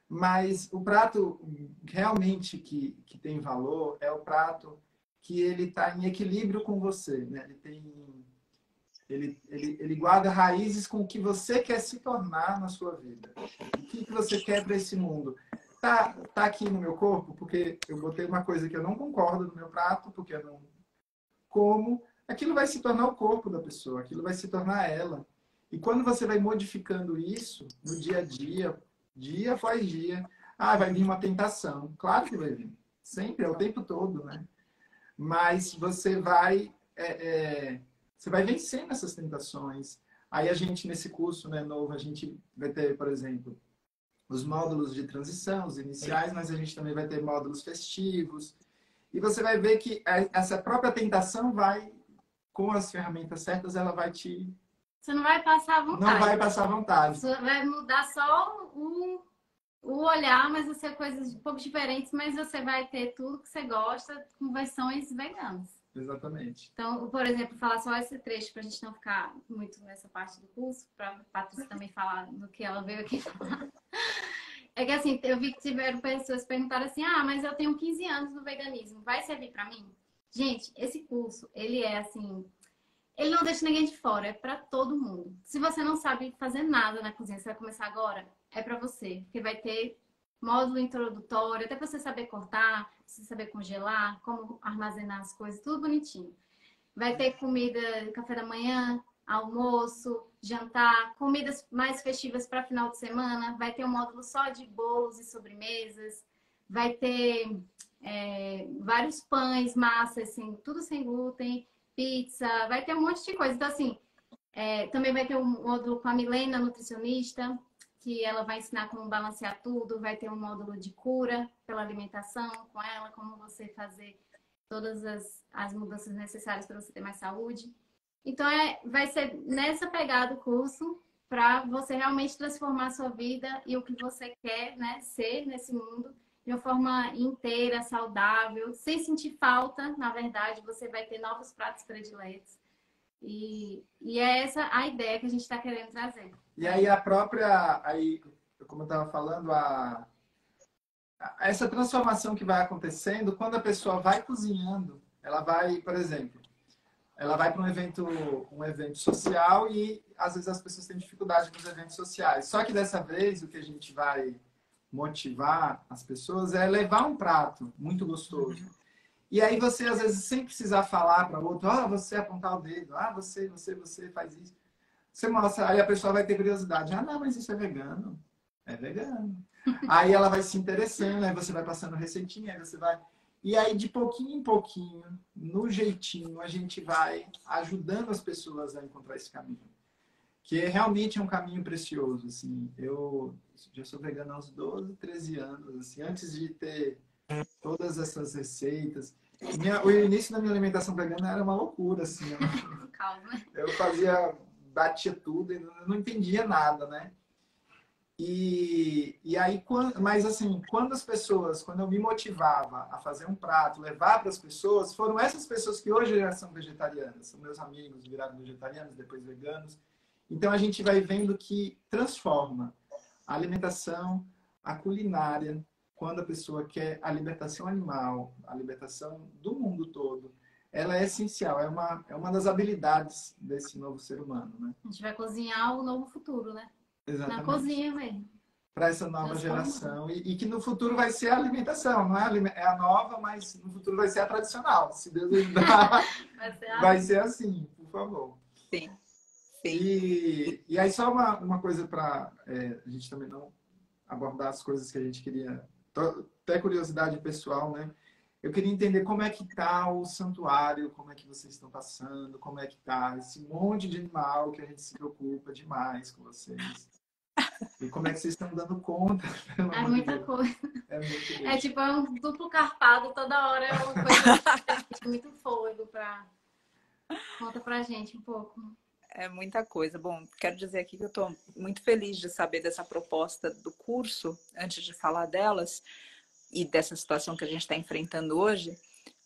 Mas o prato realmente que tem valor é o prato que ele está em equilíbrio com você, né? Ele guarda raízes com o que você quer se tornar na sua vida. O que você quer para esse mundo. Tá aqui no meu corpo, porque eu botei uma coisa que eu não concordo no meu prato, porque eu não como. Aquilo vai se tornar o corpo da pessoa, aquilo vai se tornar ela. E quando você vai modificando isso no dia a dia, dia após dia, vai vir uma tentação. Claro que vai vir. Sempre, é o tempo todo, né? Mas você vai vencendo essas tentações. Aí a gente, nesse curso, né, novo, a gente vai ter, por exemplo, os módulos de transição, os iniciais, mas a gente também vai ter módulos festivos. E você vai ver que essa própria tentação vai, com as ferramentas certas, ela vai te... Você não vai passar vontade. Não vai passar vontade. Você vai mudar só o olhar, mas vai ser coisas um pouco diferentes, mas você vai ter tudo que você gosta com versões veganas. Exatamente. Então, por exemplo, falar só esse trecho para a gente não ficar muito nessa parte do curso, para a Patrícia também falar do que ela veio aqui falar. É que assim, eu vi que tiveram pessoas que perguntaram assim, mas eu tenho 15 anos no veganismo, vai servir para mim? Gente, esse curso, ele é assim, ele não deixa ninguém de fora, é para todo mundo. Se você não sabe fazer nada na cozinha, você vai começar agora, é para você, porque vai ter módulo introdutório, até para você saber cortar, pra você saber congelar, como armazenar as coisas, tudo bonitinho. Vai ter comida, café da manhã, almoço, jantar, comidas mais festivas para final de semana, vai ter um módulo só de bolos e sobremesas, vai ter vários pães, massas, assim, tudo sem glúten, pizza, vai ter um monte de coisa. Então, assim, também vai ter um módulo com a Milena, nutricionista, que ela vai ensinar como balancear tudo, vai ter um módulo de cura pela alimentação com ela, como você fazer todas as mudanças necessárias para você ter mais saúde. Então, vai ser nessa pegada o curso para você realmente transformar a sua vida e o que você quer, né, ser nesse mundo de uma forma inteira, saudável, sem sentir falta, na verdade, você vai ter novos pratos prediletos. E é essa a ideia que a gente está querendo trazer. E aí como eu estava falando, essa transformação que vai acontecendo, quando a pessoa vai cozinhando, ela vai, por exemplo, ela vai para um evento social e às vezes as pessoas têm dificuldade nos eventos sociais. Só que dessa vez o que a gente vai motivar as pessoas é levar um prato muito gostoso. E aí você às vezes sem precisar falar para o outro, você apontar o dedo, você faz isso. Você mostra, aí a pessoa vai ter curiosidade. Não, mas isso é vegano. É vegano. Aí ela vai se interessando, aí você vai passando receitinha, aí você vai... E aí, de pouquinho em pouquinho, no jeitinho, a gente vai ajudando as pessoas a encontrar esse caminho. Que realmente é um caminho precioso, assim. Eu já sou vegano há uns 12, 13 anos, assim, antes de ter todas essas receitas. O início da minha alimentação vegana era uma loucura, assim. Calma. Eu batia tudo e não entendia nada, né? E aí, mas assim, quando eu me motivava a fazer um prato, levar para as pessoas, foram essas pessoas que hoje já são vegetarianas, são meus amigos, viraram vegetarianos, depois veganos. Então a gente vai vendo que transforma a alimentação, a culinária, quando a pessoa quer a libertação animal, a libertação do mundo todo, ela é essencial, é uma das habilidades desse novo ser humano, né? A gente vai cozinhar o novo futuro, né? Na Exatamente. cozinha mesmo. Para essa nova Transformando. geração. E que no futuro vai ser a alimentação, não é é a nova, mas no futuro vai ser a tradicional. Se Deus ajudar, Vai ser vai assim. ser assim, por favor. Sim, sim. E aí, só uma coisa para a gente também não abordar as coisas que a gente queria. Até curiosidade pessoal, né? Eu queria entender como é que está o santuário, como é que vocês estão passando, como é que está esse monte de animal que a gente se preocupa demais com vocês. E como é que vocês estão dando conta, pelo É amor de muita Deus. coisa. É muito É bicho. tipo, é um duplo carpado, toda hora é uma coisa diferente, muito fôlego pra. Conta pra gente um pouco. É muita coisa. Bom, quero dizer aqui que eu estou muito feliz de saber dessa proposta do curso, antes de falar delas e dessa situação que a gente está enfrentando hoje,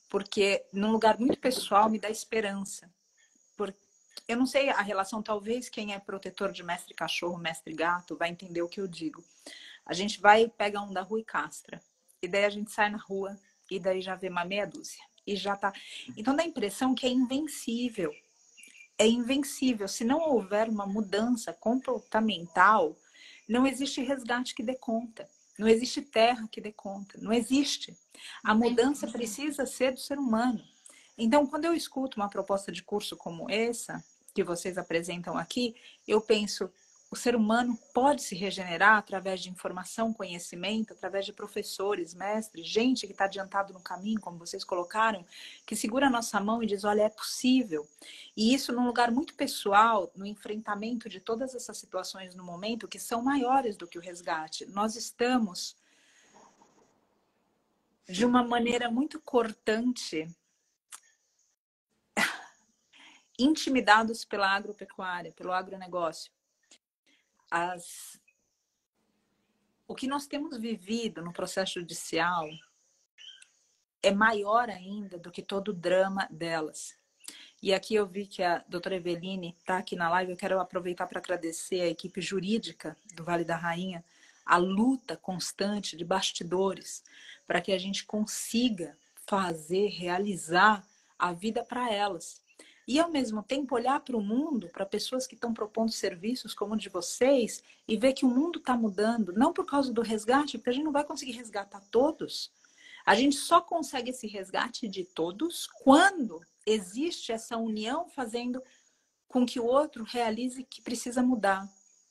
porque num lugar muito pessoal me dá esperança. Porque eu não sei a relação, talvez quem é protetor de mestre cachorro, mestre gato, vai entender o que eu digo. A gente vai, pega um da rua e castra. E daí a gente sai na rua e daí já vê uma meia dúzia. E já tá. Então dá a impressão que é invencível. É invencível. Se não houver uma mudança comportamental, não existe resgate que dê conta. Não existe terra que dê conta. Não existe. A Não tem mudança como. precisa ser do ser humano. Então, quando eu escuto uma proposta de curso como essa, que vocês apresentam aqui, eu penso, o ser humano pode se regenerar através de informação, conhecimento, através de professores, mestres, gente que está adiantado no caminho, como vocês colocaram, que segura a nossa mão e diz, olha, é possível. E isso num lugar muito pessoal, no enfrentamento de todas essas situações no momento, que são maiores do que o resgate. Nós estamos, de uma maneira muito cortante, intimidados pela agropecuária, pelo agronegócio. O que nós temos vivido no processo judicial é maior ainda do que todo o drama delas. E aqui eu vi que a doutora Eveline está aqui na live, eu quero aproveitar para agradecer a equipe jurídica do Vale da Rainha, a luta constante de bastidores, para que a gente consiga fazer, realizar a vida para elas. E, ao mesmo tempo, olhar para o mundo, para pessoas que estão propondo serviços como o de vocês, e ver que o mundo está mudando, não por causa do resgate, porque a gente não vai conseguir resgatar todos. A gente só consegue esse resgate de todos quando existe essa união fazendo com que o outro realize que precisa mudar.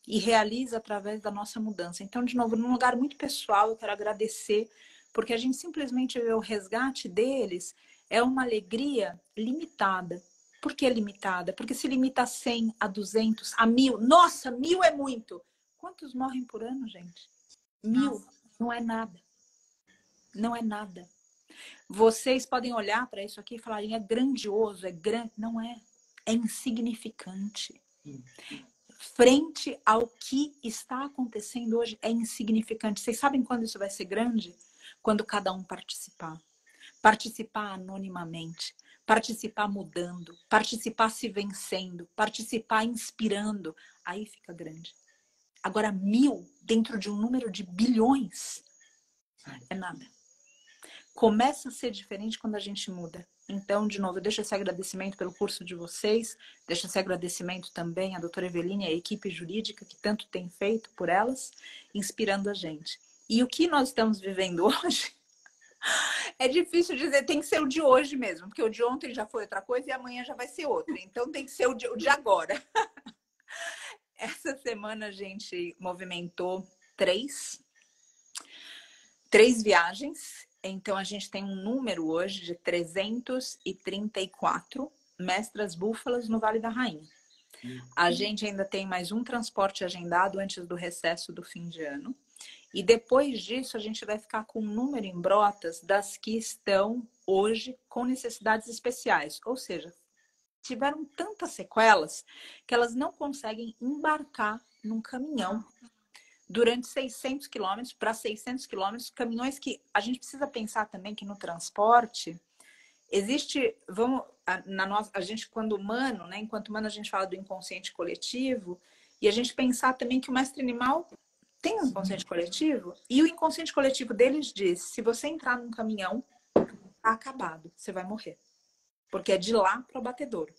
E realiza através da nossa mudança. Então, de novo, num lugar muito pessoal, eu quero agradecer, porque a gente simplesmente vê o resgate deles, é uma alegria limitada. Por que limitada? Porque se limita a 100, a 200, a 1000. Nossa, 1000 é muito. Quantos morrem por ano, gente? 1000 Nossa. não é nada. Não é nada. Vocês podem olhar para isso aqui e falarem, é grandioso, é grande. Não é. É insignificante. Frente ao que está acontecendo hoje, é insignificante. Vocês sabem quando isso vai ser grande? Quando cada um participar. Participar anonimamente. Participar mudando. Participar se vencendo. Participar inspirando. Aí fica grande. Agora, 1000 dentro de um número de bilhões é nada. Começa a ser diferente quando a gente muda. Então, de novo, eu deixo esse agradecimento pelo curso de vocês, deixo esse agradecimento também à doutora Eveline e à equipe jurídica que tanto tem feito por elas, inspirando a gente. E o que nós estamos vivendo hoje, é difícil dizer, tem que ser o de hoje mesmo, porque o de ontem já foi outra coisa e amanhã já vai ser outra. Então, tem que ser o de agora. Essa semana a gente movimentou três viagens. Então, a gente tem um número hoje de 334 mestras búfalas no Vale da Rainha. A gente ainda tem mais um transporte agendado antes do recesso do fim de ano. E depois disso, a gente vai ficar com um número em Brotas das que estão hoje com necessidades especiais. Ou seja, tiveram tantas sequelas que elas não conseguem embarcar num caminhão durante 600 quilômetros para 600 quilômetros, caminhões que a gente precisa pensar também que no transporte existe, a gente quando humano, né, enquanto humano a gente fala do inconsciente coletivo e a gente pensar também que o mestre animal tem um inconsciente coletivo e o inconsciente coletivo deles diz, se você entrar num caminhão, tá acabado, você vai morrer, porque é de lá para o abatedouro.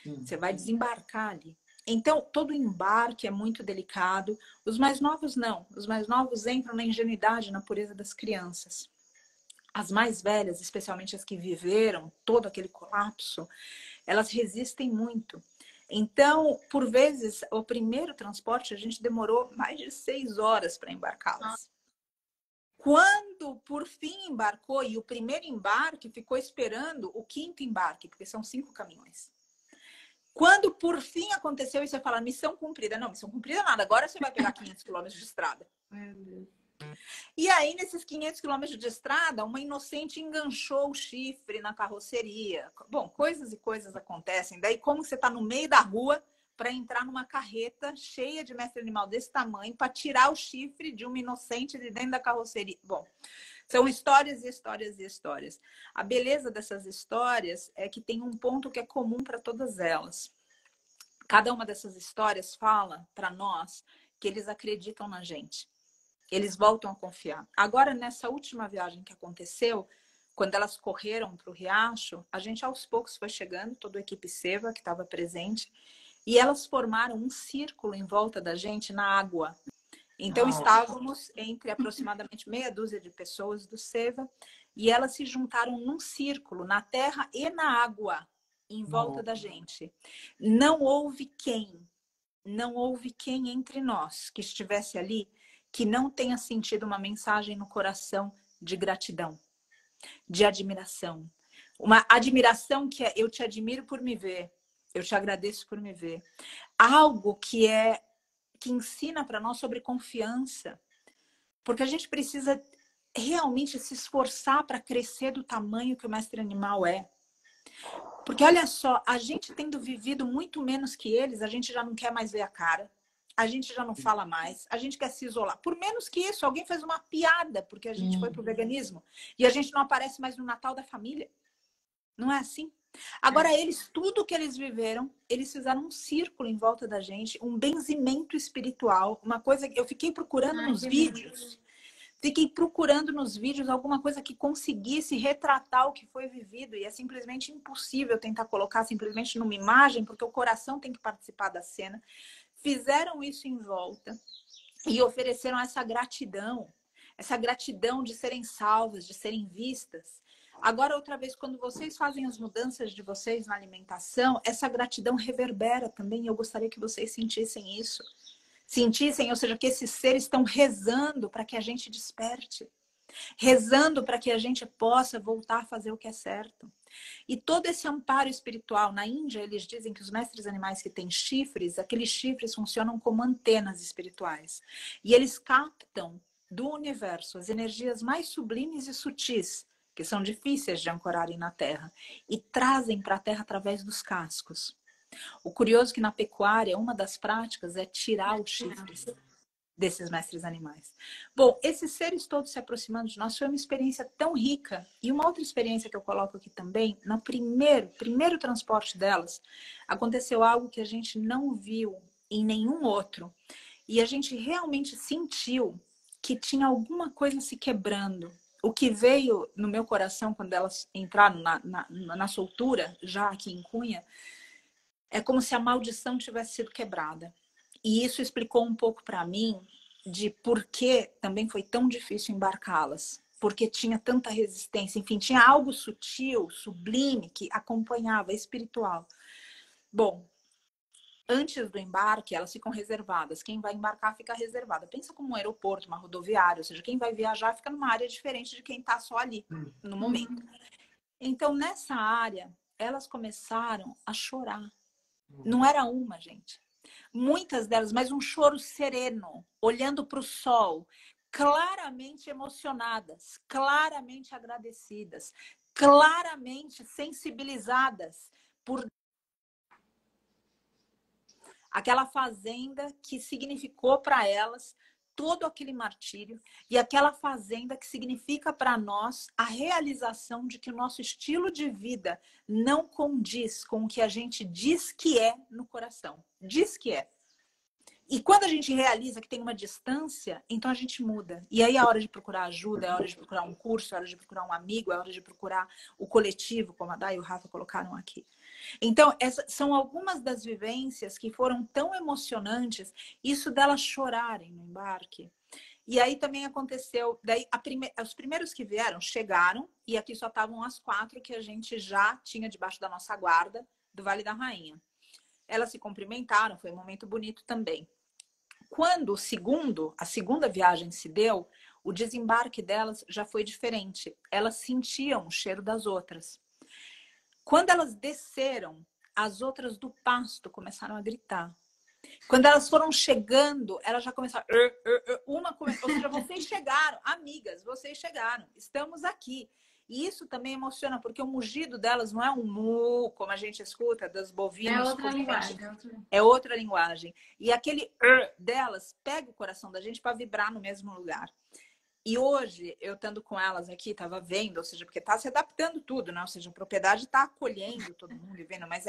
Você vai desembarcar ali. Então, todo embarque é muito delicado. Os mais novos não. Os mais novos entram na ingenuidade, na pureza das crianças. As mais velhas, especialmente as que viveram todo aquele colapso, elas resistem muito. Então, por vezes, o primeiro transporte a gente demorou mais de 6 horas para embarcá-las. Quando, por fim, embarcou, e o primeiro embarque ficou esperando o quinto embarque, porque são 5 caminhões. Quando, por fim, aconteceu isso, você fala, missão cumprida. Não, missão cumprida nada, agora você vai pegar 500 quilômetros de estrada. Meu Deus. E aí, nesses 500 quilômetros de estrada, uma inocente enganchou o chifre na carroceria. Bom, coisas e coisas acontecem. Daí, como você está no meio da rua para entrar numa carreta cheia de mestre animal desse tamanho para tirar o chifre de uma inocente de dentro da carroceria? Bom, são histórias e histórias e histórias. A beleza dessas histórias é que tem um ponto que é comum para todas elas. Cada uma dessas histórias fala para nós que eles acreditam na gente. Eles voltam a confiar. Agora, nessa última viagem que aconteceu, quando elas correram para o riacho, a gente aos poucos foi chegando, toda a equipe Seva que estava presente, e elas formaram um círculo em volta da gente na água. Então, estávamos entre aproximadamente meia dúzia de pessoas do Seva, e elas se juntaram num círculo, na terra e na água, em volta da gente. Não houve quem entre nós que estivesse ali que não tenha sentido uma mensagem no coração de gratidão, de admiração. Uma admiração que é, eu te admiro por me ver, eu te agradeço por me ver. Algo que ensina para nós sobre confiança. Porque a gente precisa realmente se esforçar para crescer do tamanho que o mestre animal é. Porque olha só, a gente tendo vivido muito menos que eles, a gente já não quer mais ver a cara. A gente já não fala mais, a gente quer se isolar. Por menos que isso, alguém fez uma piada porque a gente foi pro veganismo e a gente não aparece mais no Natal da família. Não é assim? Agora, eles, tudo que eles viveram, eles fizeram um círculo em volta da gente, um benzimento espiritual, uma coisa que eu fiquei procurando nos vídeos. Fiquei procurando nos vídeos alguma coisa que conseguisse retratar o que foi vivido. E é simplesmente impossível tentar colocar simplesmente numa imagem, porque o coração tem que participar da cena. Fizeram isso em volta e ofereceram essa gratidão de serem salvas, de serem vistas. Agora, outra vez, quando vocês fazem as mudanças de vocês na alimentação, essa gratidão reverbera também. Eu gostaria que vocês sentissem isso. Sentissem, ou seja, que esses seres estão rezando para que a gente desperte. Rezando para que a gente possa voltar a fazer o que é certo. E todo esse amparo espiritual, na Índia, eles dizem que os mestres animais que têm chifres, aqueles chifres funcionam como antenas espirituais. E eles captam do universo as energias mais sublimes e sutis, que são difíceis de ancorarem na Terra, e trazem para a Terra através dos cascos. O curioso é que na pecuária, uma das práticas é tirar os chifres desses mestres animais. Bom, esses seres todos se aproximando de nós foi uma experiência tão rica. E uma outra experiência que eu coloco aqui também, no primeiro transporte delas, aconteceu algo que a gente não viu em nenhum outro. E a gente realmente sentiu que tinha alguma coisa se quebrando. O que veio no meu coração quando elas entraram na soltura, já aqui em Cunha, é como se a maldição tivesse sido quebrada. E isso explicou um pouco para mim de por que também foi tão difícil embarcá-las. Porque tinha tanta resistência. Enfim, tinha algo sutil, sublime, que acompanhava, espiritual. Bom, antes do embarque, elas ficam reservadas. Quem vai embarcar fica reservada. Pensa como um aeroporto, uma rodoviária. Ou seja, quem vai viajar fica numa área diferente de quem está só ali, no momento. Então, nessa área, elas começaram a chorar. Não era uma, gente. Muitas delas, mas um choro sereno, olhando para o sol, claramente emocionadas, claramente agradecidas, claramente sensibilizadas por aquela fazenda que significou para elas todo aquele martírio e aquela fazenda que significa para nós a realização de que o nosso estilo de vida não condiz com o que a gente diz que é no coração. Diz que é. E quando a gente realiza que tem uma distância, então a gente muda. E aí é hora de procurar ajuda, é hora de procurar um curso, é hora de procurar um amigo, é hora de procurar o coletivo, como a Day e o Rafa colocaram aqui. Então, essas são algumas das vivências que foram tão emocionantes, isso delas chorarem no embarque. E aí também aconteceu, daí os primeiros que vieram chegaram, e aqui só estavam as 4 que a gente já tinha debaixo da nossa guarda do Vale da Rainha. Elas se cumprimentaram, foi um momento bonito também. Quando a segunda viagem se deu, o desembarque delas já foi diferente. Elas sentiam o cheiro das outras. Quando elas desceram, as outras do pasto começaram a gritar. Quando elas foram chegando, elas já começaram. Ou seja, vocês chegaram, amigas, vocês chegaram, estamos aqui. E isso também emociona, porque o mugido delas não é um mu, como a gente escuta, das bovinos. É outra linguagem. É outra linguagem. E aquele delas pega o coração da gente para vibrar no mesmo lugar. E hoje, eu estando com elas aqui, estava vendo, ou seja, porque está se adaptando tudo, né? Ou seja, a propriedade está acolhendo todo mundo e vendo, mas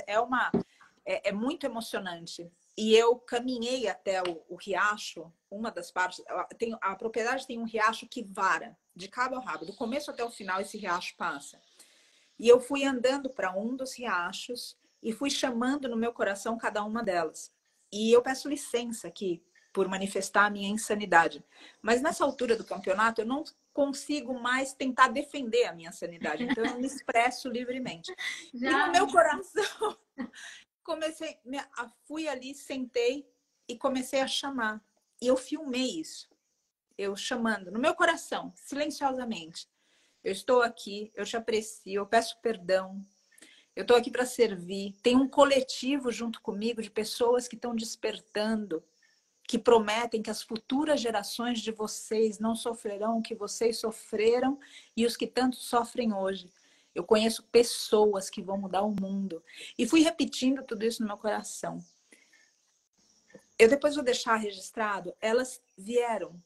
é muito emocionante. E eu caminhei até o riacho, uma das partes, a propriedade tem um riacho que vara, de cabo a rabo, do começo até o final esse riacho passa. E eu fui andando para um dos riachos e fui chamando no meu coração cada uma delas. E eu peço licença aqui por manifestar a minha insanidade. Mas nessa altura do campeonato eu não consigo mais tentar defender a minha sanidade, então eu me expresso livremente. E no meu coração fui ali, sentei e comecei a chamar. E eu filmei isso. Eu chamando no meu coração, silenciosamente. Eu estou aqui, eu te aprecio, eu peço perdão. Eu estou aqui para servir. Tem um coletivo junto comigo de pessoas que estão despertando, que prometem que as futuras gerações de vocês não sofrerão o que vocês sofreram e os que tanto sofrem hoje. Eu conheço pessoas que vão mudar o mundo. E fui repetindo tudo isso no meu coração. Eu depois vou deixar registrado, elas vieram.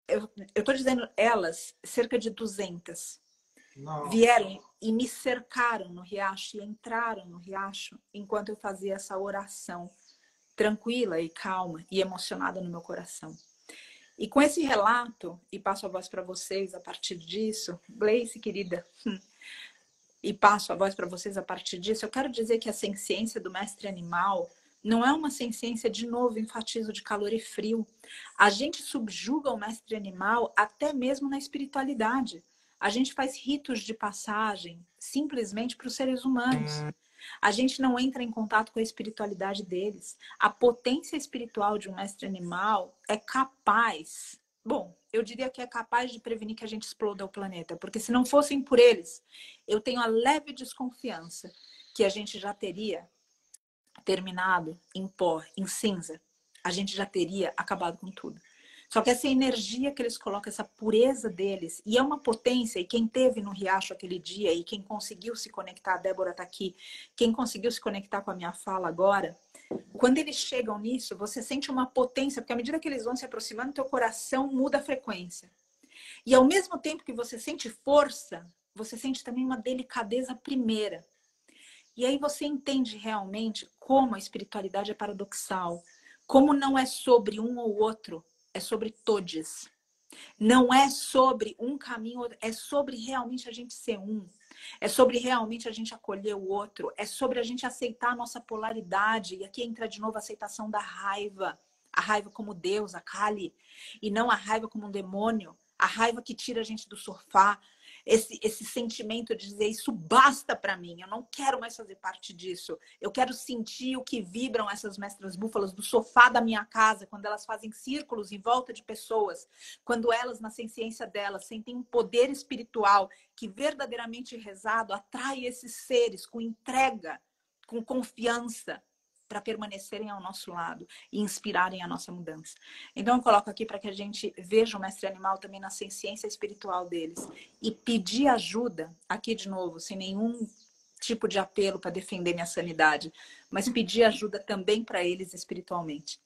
Eu estou dizendo elas, cerca de 200. Nossa. Vieram e me cercaram no riacho e entraram no riacho enquanto eu fazia essa oração tranquila e calma e emocionada no meu coração. E com esse relato, e passo a voz para vocês a partir disso, Gleice, querida, e passo a voz para vocês a partir disso, eu quero dizer que a ciência do mestre animal não é uma ciência, de novo, enfatizo, de calor e frio. A gente subjuga o mestre animal até mesmo na espiritualidade. A gente faz ritos de passagem simplesmente para os seres humanos. A gente não entra em contato com a espiritualidade deles. A potência espiritual de um mestre animal é capaz... Bom, eu diria que é capaz de prevenir que a gente exploda o planeta. Porque se não fossem por eles, eu tenho a leve desconfiança que a gente já teria terminado em pó, em cinza. A gente já teria acabado com tudo. Só que essa energia que eles colocam, essa pureza deles, e é uma potência, e quem teve no riacho aquele dia, e quem conseguiu se conectar, a Débora tá aqui, quem conseguiu se conectar com a minha fala agora, quando eles chegam nisso, você sente uma potência, porque à medida que eles vão se aproximando, teu coração muda a frequência. E ao mesmo tempo que você sente força, você sente também uma delicadeza primeira. E aí você entende realmente como a espiritualidade é paradoxal, como não é sobre um ou outro, é sobre todos. Não é sobre um caminho, é sobre realmente a gente ser um. É sobre realmente a gente acolher o outro. É sobre a gente aceitar a nossa polaridade. E aqui entra de novo a aceitação da raiva. A raiva como Deus, a Kali. E não a raiva como um demônio. A raiva que tira a gente do sofá. Esse sentimento de dizer, isso basta para mim, eu não quero mais fazer parte disso. Eu quero sentir o que vibram essas mestras búfalas do sofá da minha casa, quando elas fazem círculos em volta de pessoas, quando elas, na ciência delas, sentem um poder espiritual que verdadeiramente rezado atrai esses seres com entrega, com confiança, para permanecerem ao nosso lado e inspirarem a nossa mudança. Então eu coloco aqui para que a gente veja o mestre animal também na ciência espiritual deles e pedir ajuda, aqui de novo, sem nenhum tipo de apelo para defender minha sanidade, mas pedir ajuda também para eles espiritualmente,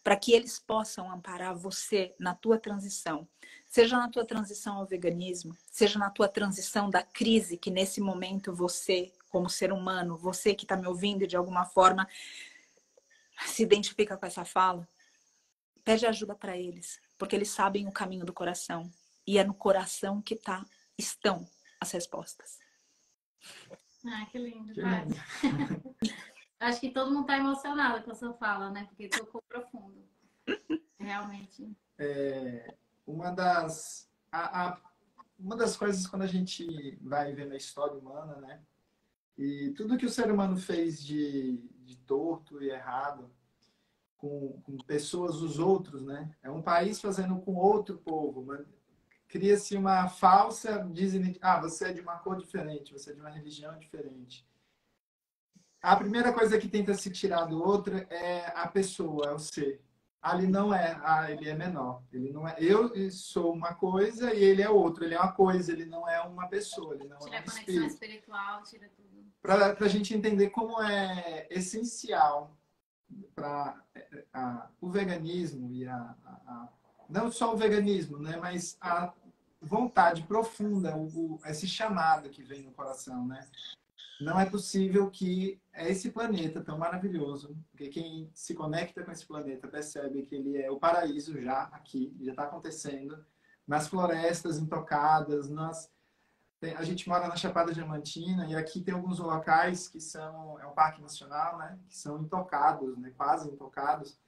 para que eles possam amparar você na tua transição, seja na tua transição ao veganismo, seja na tua transição da crise que nesse momento você, como ser humano, você que está me ouvindo de alguma forma se identifica com essa fala, pede ajuda para eles, porque eles sabem o caminho do coração e é no coração que estão as respostas. Ah, que lindo, Que Paty. lindo. Acho que todo mundo está emocionado com a sua fala, né? Porque tocou profundo. Realmente. Uma das, uma das coisas quando a gente vai vendo a história humana, né? E tudo que o ser humano fez de torto e errado com pessoas dos outros, né? É um país fazendo com outro povo. Cria-se uma falsa você é de uma cor diferente, você é de uma religião diferente. A primeira coisa que tenta se tirar do outro é a pessoa, é o ser. Ali não é, ele é menor. Ele não é. Eu sou uma coisa e ele é outra. Ele é uma coisa, ele não é uma pessoa, ele não Tira é a um conexão espírito. espiritual, tira tudo. Para a gente entender como é essencial para o veganismo e não só o veganismo, né, mas a vontade profunda, esse chamado que vem no coração, né? Não é possível que esse planeta tão maravilhoso, porque quem se conecta com esse planeta percebe que ele é o paraíso já aqui, já está acontecendo, nas florestas intocadas, a gente mora na Chapada Diamantina e aqui tem alguns locais que é um parque nacional, né, que são intocados, né, quase intocados,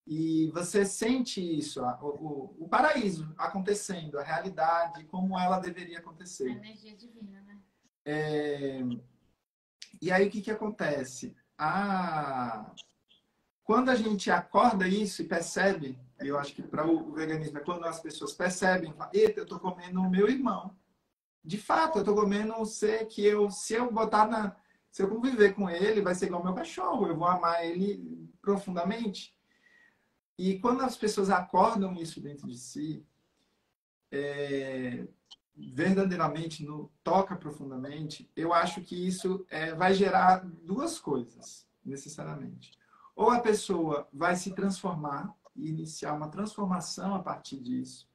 e você sente isso, o paraíso acontecendo, a realidade, como ela deveria A acontecer. energia divina, né? E aí, o que acontece? Quando a gente acorda isso e percebe, eu acho que para o veganismo é quando as pessoas percebem, eita, eu estou comendo o meu irmão. De fato, eu estou comendo um ser que se eu conviver com ele, vai ser igual ao meu cachorro, eu vou amar ele profundamente. E quando as pessoas acordam isso dentro de si, verdadeiramente toca profundamente, eu acho que isso vai gerar duas coisas, necessariamente. Ou a pessoa vai se transformar e iniciar uma transformação a partir disso,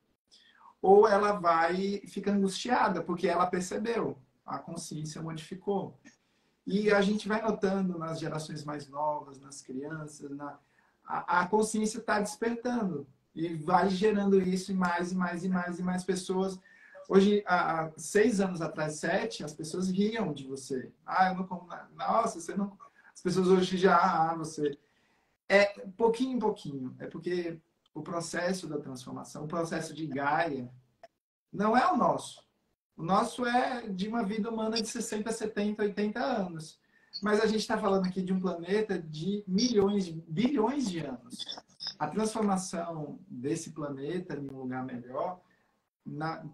ou ela vai ficar angustiada, porque ela percebeu, a consciência modificou. E a gente vai notando nas gerações mais novas, nas crianças, a consciência está despertando e vai gerando isso em mais e mais e mais e mais pessoas. Hoje, há 6 anos atrás, 7, as pessoas riam de você. Ah, eu não como nada. Nossa, você não. As pessoas hoje já, você. Pouquinho em pouquinho. É porque o processo da transformação, o processo de Gaia, não é o nosso. O nosso é de uma vida humana de 60, 70, 80 anos. Mas a gente está falando aqui de um planeta de milhões, bilhões de anos. A transformação desse planeta em um lugar melhor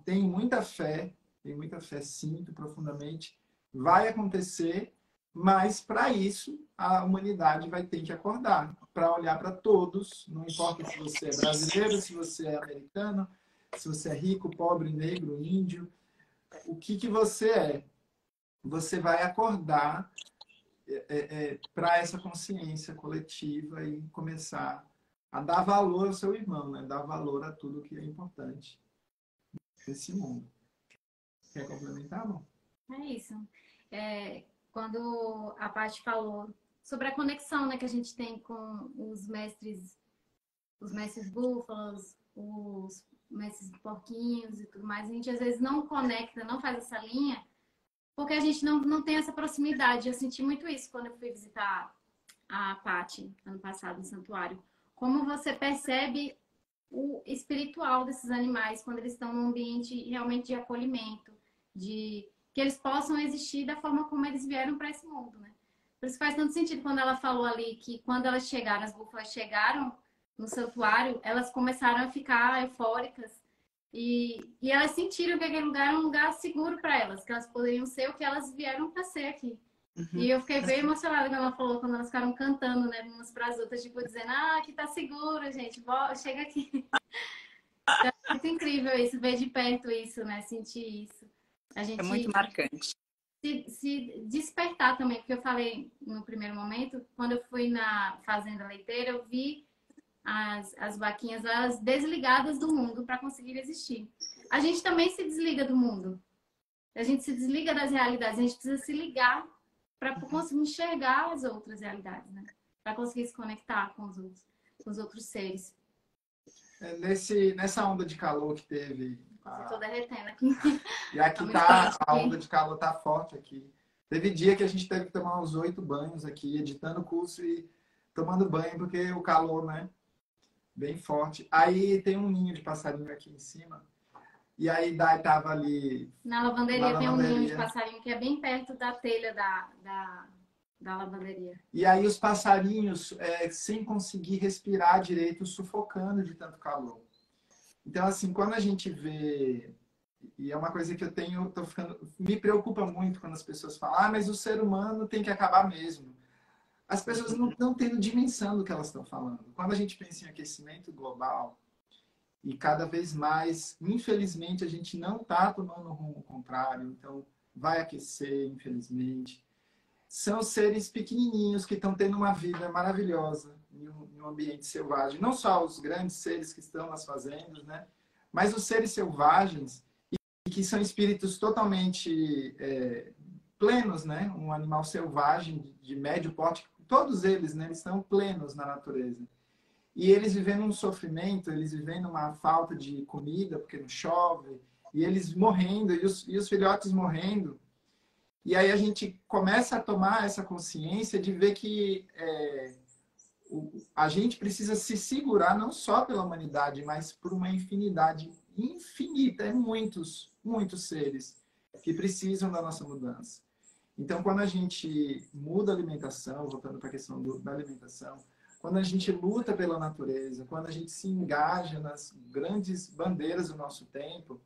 tem muita fé, sinto profundamente, vai acontecer, mas para isso a humanidade vai ter que acordar, para olhar para todos, não importa se você é brasileiro, se você é americano, se você é rico, pobre, negro, índio, o que você é. Você vai acordar para essa consciência coletiva e começar a dar valor ao seu irmão, né? Dar valor a tudo que é importante nesse mundo. Quer complementar, não? É isso. Quando a Paty falou sobre a conexão, né, que a gente tem com os mestres búfalos, os mestres porquinhos e tudo mais, a gente às vezes não conecta, não faz essa linha, porque a gente não tem essa proximidade. Eu senti muito isso quando eu fui visitar a Paty ano passado no santuário. Como você percebe o espiritual desses animais quando eles estão num ambiente realmente de acolhimento, de que eles possam existir da forma como eles vieram para esse mundo, né? Por isso faz tanto sentido quando ela falou ali que quando elas chegaram, as búfalas chegaram no santuário, elas começaram a ficar eufóricas e elas sentiram que aquele lugar era um lugar seguro para elas, que elas poderiam ser o que elas vieram para ser aqui. E eu fiquei bem emocionada quando ela falou, quando elas ficaram cantando, né, umas para as outras, tipo, dizendo, aqui tá seguro, gente, chega aqui. É muito incrível isso, ver de perto isso, né, sentir isso. A gente É muito marcante. se despertar também, porque eu falei no primeiro momento, quando eu fui na fazenda leiteira, eu vi as vaquinhas, elas desligadas do mundo para conseguir existir. A gente também se desliga do mundo. A gente se desliga das realidades, a gente precisa se ligar para conseguir enxergar as outras realidades, né? Para conseguir se conectar com os outros seres. Nessa onda de calor que teve. Estou derretendo aqui. E aqui tá, a onda de calor tá forte aqui. Teve dia que a gente teve que tomar uns 8 banhos aqui, editando o curso e tomando banho, porque o calor, né? Bem forte. Aí tem um ninho de passarinho aqui em cima. E aí Dai tava ali Na na lavanderia tem um ninho de lavanderia. passarinho que é bem perto da telha da lavanderia. E aí os passarinhos, sem conseguir respirar direito, sufocando de tanto calor. Então, assim, quando a gente vê, e é uma coisa que me preocupa muito quando as pessoas falam, ah, mas o ser humano tem que acabar mesmo. As pessoas não estão tendo dimensão do que elas estão falando. Quando a gente pensa em aquecimento global, e cada vez mais, infelizmente, a gente não está tomando o rumo contrário, então vai aquecer, infelizmente. São seres pequenininhos que estão tendo uma vida maravilhosa em um ambiente selvagem. Não só os grandes seres que estão nas fazendas, né? Mas os seres selvagens, e que são espíritos totalmente plenos, né? Um animal selvagem de médio porte, todos eles, né? Eles estão plenos na natureza. E eles vivendo um sofrimento, eles vivendo uma falta de comida, porque não chove, e eles morrendo, e os filhotes morrendo. E aí a gente começa a tomar essa consciência de ver que a gente precisa se segurar não só pela humanidade, mas por uma infinidade infinita, muitos, muitos seres que precisam da nossa mudança. Então, quando a gente muda a alimentação, voltando para a questão da alimentação, quando a gente luta pela natureza, quando a gente se engaja nas grandes bandeiras do nosso tempo,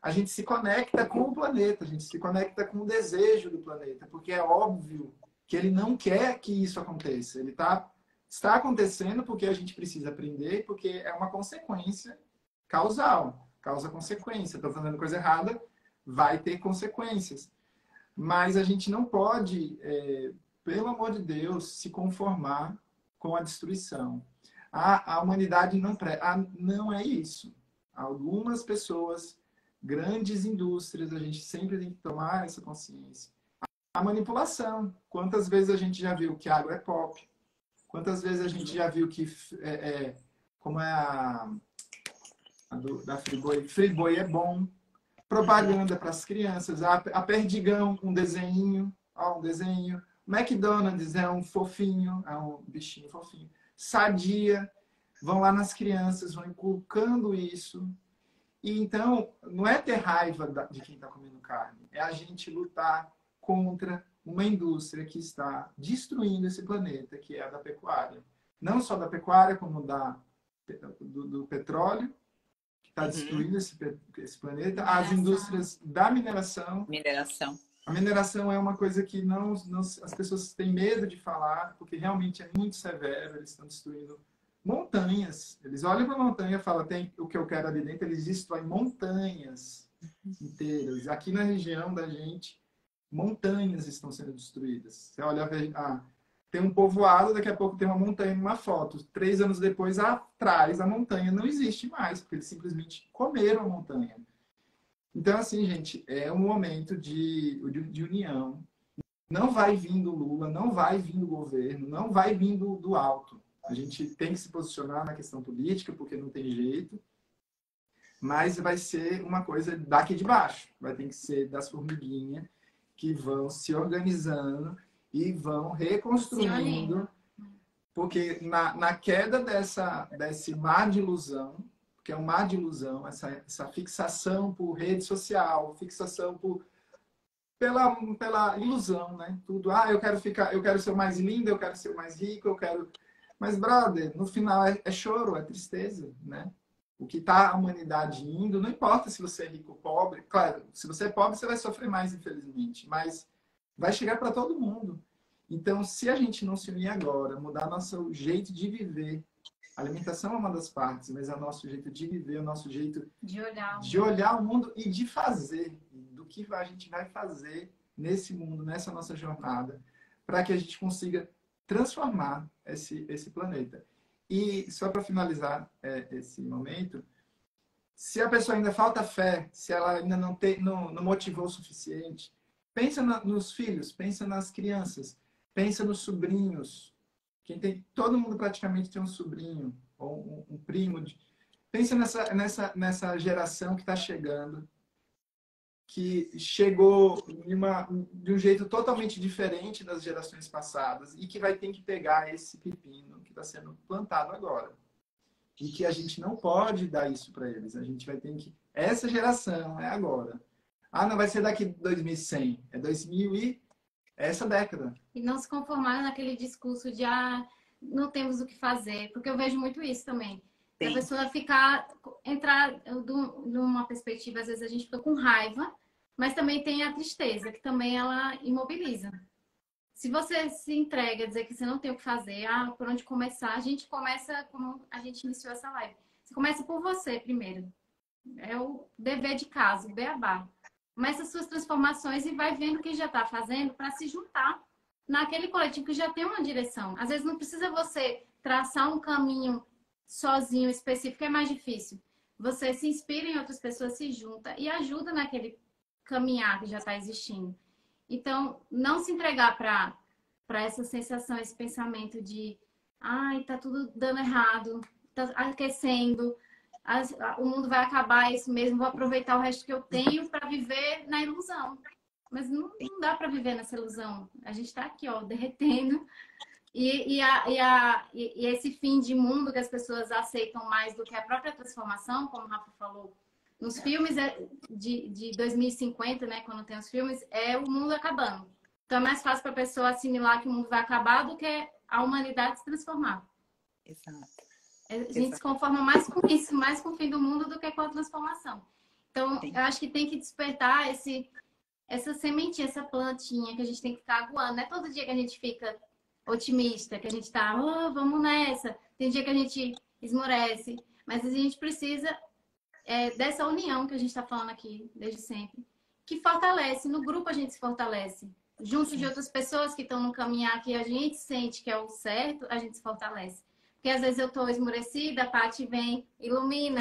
a gente se conecta com o planeta, a gente se conecta com o desejo do planeta, porque é óbvio que ele não quer que isso aconteça. Ele está acontecendo porque a gente precisa aprender, porque é uma consequência causal, causa-consequência. Estou fazendo coisa errada, vai ter consequências. Mas a gente não pode, pelo amor de Deus, se conformar com a destruição. A humanidade não é isso. Algumas pessoas, grandes indústrias, a gente sempre tem que tomar essa consciência. A manipulação. Quantas vezes a gente já viu que água é pop? Quantas vezes a gente já viu que, como é da Friboi, Friboi é bom. Propaganda para as crianças. A Perdigão, um desenho. Um desenho. McDonald's é um fofinho, é um bichinho fofinho. Sadia, vão lá nas crianças, vão inculcando isso. E então, não é ter raiva de quem está comendo carne, é a gente lutar contra uma indústria que está destruindo esse planeta, que é a da pecuária. Não só da pecuária, como do petróleo, que está destruindo esse planeta. As indústrias da mineração. A mineração é uma coisa que as pessoas têm medo de falar, porque realmente é muito severo, eles estão destruindo montanhas. Eles olham para a montanha e falam, tem o que eu quero ali dentro, eles destroem montanhas inteiras. Aqui na região da gente, montanhas estão sendo destruídas. Você olha, tem um povoado, daqui a pouco tem uma montanha numa foto. 3 anos depois, atrás, a montanha não existe mais, porque eles simplesmente comeram a montanha. Então, assim, gente, é um momento de união. Não vai vir do Lula, não vai vir do governo, não vai vir do alto. A gente tem que se posicionar na questão política, porque não tem jeito. Mas vai ser uma coisa daqui de baixo. Vai ter que ser das formiguinhas que vão se organizando e vão reconstruindo. Porque na queda desse mar de ilusão, que é um mar de ilusão, essa fixação por rede social, fixação pela ilusão, né? Tudo, eu quero ser o mais lindo, eu quero ser o mais rico, eu quero... Mas, brother, no final é choro, é tristeza, né? O que está a humanidade indo, não importa se você é rico ou pobre, claro, se você é pobre, você vai sofrer mais, infelizmente, mas vai chegar para todo mundo. Então, se a gente não se unir agora, mudar nosso jeito de viver, a alimentação é uma das partes, mas é o nosso jeito de viver, o nosso jeito de olhar o mundo e de fazer, do que a gente vai fazer nesse mundo, nessa nossa jornada, para que a gente consiga transformar esse planeta. E só para finalizar esse momento, se a pessoa ainda falta fé, se ela ainda não motivou o suficiente, pensa nos filhos, pensa nas crianças, pensa nos sobrinhos. Todo mundo praticamente tem um sobrinho ou um primo. Pensa nessa geração que está chegando. que chegou de um jeito totalmente diferente das gerações passadas e que vai ter que pegar esse pepino que está sendo plantado agora. E que a gente não pode dar isso para eles. A gente vai ter que... Essa geração é agora. Ah, não vai ser daqui 2100. É 2000 e... essa década. E não se conformar naquele discurso de não temos o que fazer. Porque eu vejo muito isso também. A pessoa entrar numa perspectiva, às vezes a gente fica com raiva, mas também tem a tristeza, que também ela imobiliza. Se você se entrega a dizer que você não tem o que fazer, por onde começar, a gente começa como a gente iniciou essa live. Você começa por você primeiro. É o dever de casa, o beabá. Começa as suas transformações e vai vendo o que já está fazendo para se juntar naquele coletivo que já tem uma direção. Às vezes não precisa você traçar um caminho sozinho específico, é mais difícil. Você se inspira em outras pessoas, se junta e ajuda naquele caminhar que já está existindo. Então, não se entregar para essa sensação, esse pensamento de tá tudo dando errado, tá aquecendo, o mundo vai acabar, é isso mesmo, vou aproveitar o resto que eu tenho para viver na ilusão. Mas não dá para viver nessa ilusão. A gente está aqui, derretendo. E esse fim de mundo que as pessoas aceitam mais do que a própria transformação, como o Rafa falou, nos filmes de 2050, né, quando tem os filmes, é o mundo acabando. Então é mais fácil para a pessoa assimilar que o mundo vai acabar do que a humanidade se transformar. Exato. A gente se conforma mais com isso, mais com o fim do mundo do que com a transformação. Então, eu acho que tem que despertar essa sementinha, essa plantinha que a gente tem que ficar aguando. Não é todo dia que a gente fica otimista, que a gente tá, vamos nessa. Tem dia que a gente esmorece, mas a gente precisa dessa união que a gente está falando aqui desde sempre, que fortalece. No grupo a gente se fortalece. Junto de outras pessoas que estão no caminhar que a gente sente que é o certo, a gente se fortalece. Porque às vezes eu tô esmorecida, a Paty vem, ilumina.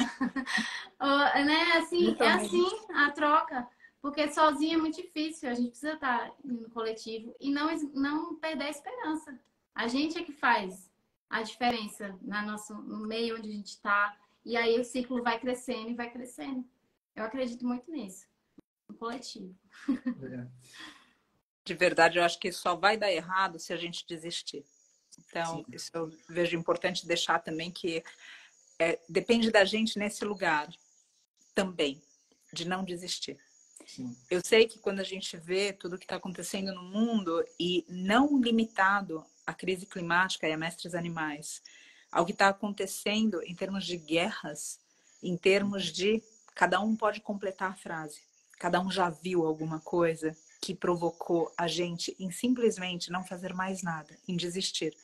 Né? Assim, é assim a troca. Porque sozinho é muito difícil. A gente precisa estar no coletivo e não perder a esperança. A gente é que faz a diferença no meio onde a gente está. E aí o ciclo vai crescendo e vai crescendo. Eu acredito muito nisso. No coletivo. De verdade, eu acho que só vai dar errado se a gente desistir. Então, sim, isso eu vejo importante deixar também que depende da gente nesse lugar também, de não desistir. Sim. Eu sei que quando a gente vê tudo que está acontecendo no mundo e não limitado à crise climática e a mestres animais, ao que está acontecendo em termos de guerras, em termos de... Cada um pode completar a frase. Cada um já viu alguma coisa que provocou a gente em simplesmente não fazer mais nada, em desistir.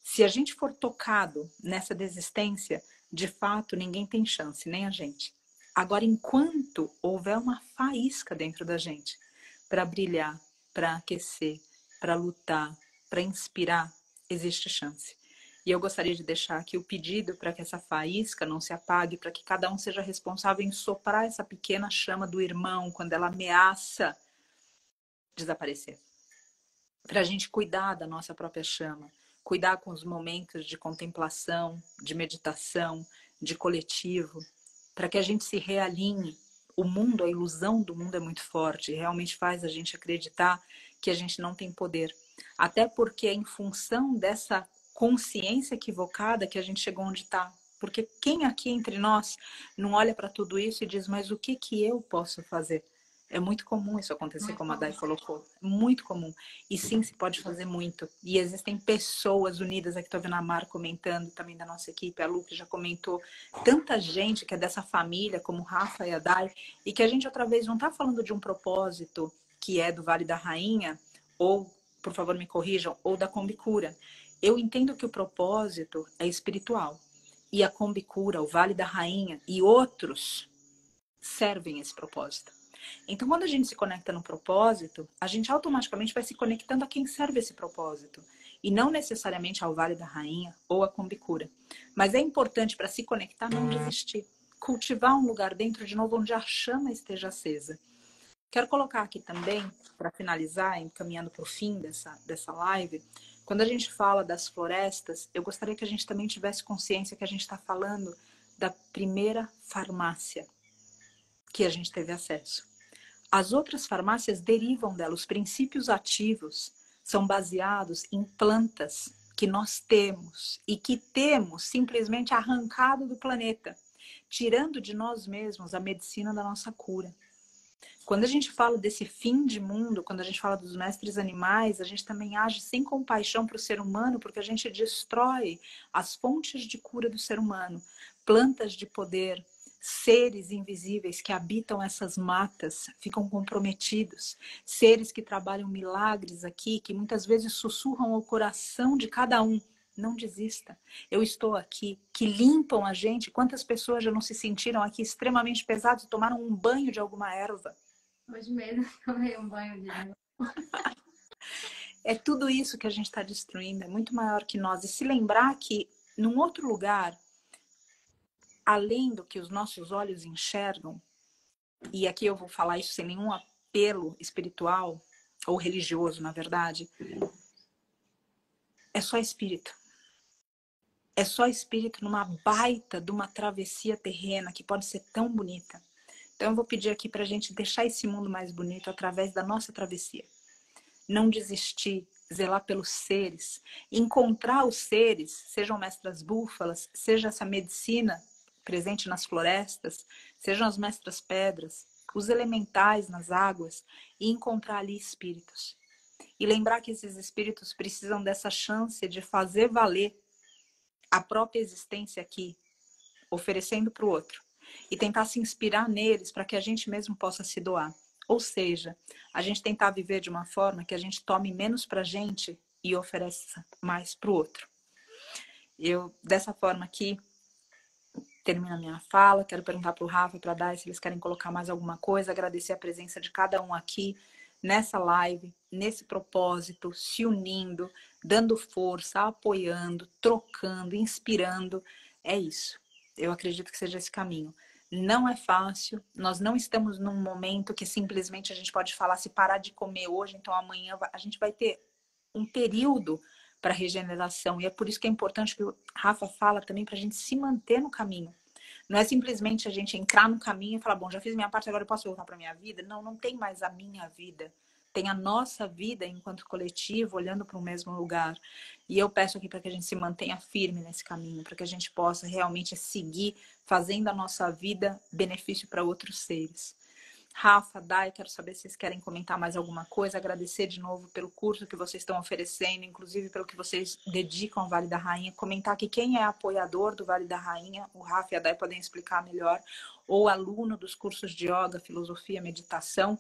Se a gente for tocado nessa desistência, de fato, ninguém tem chance, nem a gente. Agora, enquanto houver uma faísca dentro da gente para brilhar, para aquecer, para lutar, para inspirar, existe chance. E eu gostaria de deixar aqui o pedido para que essa faísca não se apague, para que cada um seja responsável em soprar essa pequena chama do irmão quando ela ameaça desaparecer. Para a gente cuidar da nossa própria chama, cuidar com os momentos de contemplação, de meditação, de coletivo, para que a gente se realinhe. O mundo, a ilusão do mundo é muito forte, realmente faz a gente acreditar que a gente não tem poder. Até porque é em função dessa consciência equivocada que a gente chegou onde está. Porque quem aqui entre nós não olha para tudo isso e diz, mas o que eu posso fazer? É muito comum isso acontecer, como a Dai colocou. Muito comum. E sim, se pode fazer muito. E existem pessoas unidas. Aqui estou vendo a Mar comentando, também da nossa equipe. A Lu, que já comentou. Tanta gente que é dessa família, como o Rafa e a Dai. E que a gente, outra vez, não está falando de um propósito que é do Vale da Rainha, ou, por favor, me corrijam, ou da Combicura. Eu entendo que o propósito é espiritual. E a Combicura, o Vale da Rainha e outros servem esse propósito. Então, quando a gente se conecta no propósito, a gente automaticamente vai se conectando a quem serve esse propósito. E não necessariamente ao Vale da Rainha ou à Combicura. Mas é importante para se conectar não desistir. Cultivar um lugar dentro de novo onde a chama esteja acesa. Quero colocar aqui também, para finalizar, encaminhando para o fim dessa live, quando a gente fala das florestas, eu gostaria que a gente também tivesse consciência que a gente está falando da primeira farmácia que a gente teve acesso. As outras farmácias derivam dela. Os princípios ativos são baseados em plantas que nós temos e que temos simplesmente arrancado do planeta, tirando de nós mesmos a medicina da nossa cura. Quando a gente fala desse fim de mundo, quando a gente fala dos mestres animais, a gente também age sem compaixão para o ser humano, porque a gente destrói as fontes de cura do ser humano, plantas de poder, seres invisíveis que habitam essas matas, ficam comprometidos, seres que trabalham milagres aqui, que muitas vezes sussurram ao coração de cada um. Não desista, eu estou aqui, que limpam a gente. Quantas pessoas já não se sentiram aqui extremamente pesados e tomaram um banho de alguma erva? Hoje mesmo tomei um banho de água. É tudo isso que a gente está destruindo, é muito maior que nós. E se lembrar que num outro lugar, além do que os nossos olhos enxergam, e aqui eu vou falar isso sem nenhum apelo espiritual ou religioso, na verdade, é só espírito. É só espírito numa baita de uma travessia terrena que pode ser tão bonita. Então eu vou pedir aqui para a gente deixar esse mundo mais bonito através da nossa travessia. Não desistir, zelar pelos seres, encontrar os seres, sejam mestras búfalas, seja essa medicina presente nas florestas, sejam as mestras pedras, os elementais nas águas, e encontrar ali espíritos. E lembrar que esses espíritos precisam dessa chance de fazer valer a própria existência aqui, oferecendo para o outro. E tentar se inspirar neles para que a gente mesmo possa se doar. Ou seja, a gente tentar viver de uma forma que a gente tome menos para a gente e ofereça mais para o outro. Eu, dessa forma aqui, termino a minha fala. Quero perguntar para o Rafa e para a Dai se eles querem colocar mais alguma coisa. Agradecer a presença de cada um aqui nessa live, nesse propósito, se unindo, dando força, apoiando, trocando, inspirando. É isso. Eu acredito que seja esse caminho. Não é fácil, nós não estamos num momento que simplesmente a gente pode falar, se parar de comer hoje, então amanhã a gente vai ter um período para regeneração. E é por isso que é importante que o Rafa fala também, para a gente se manter no caminho. Não é simplesmente a gente entrar no caminho e falar, bom, já fiz minha parte, agora eu posso voltar para a minha vida. Não, não tem mais a minha vida. Tem a nossa vida enquanto coletivo, olhando para o mesmo lugar. E eu peço aqui para que a gente se mantenha firme nesse caminho, para que a gente possa realmente seguir fazendo a nossa vida benefício para outros seres. Rafa, Dai, quero saber se vocês querem comentar mais alguma coisa. Agradecer de novo pelo curso que vocês estão oferecendo, inclusive pelo que vocês dedicam ao Vale da Rainha. Comentar que quem é apoiador do Vale da Rainha, o Rafa e a Dai podem explicar melhor, ou aluno dos cursos de yoga, filosofia, meditação.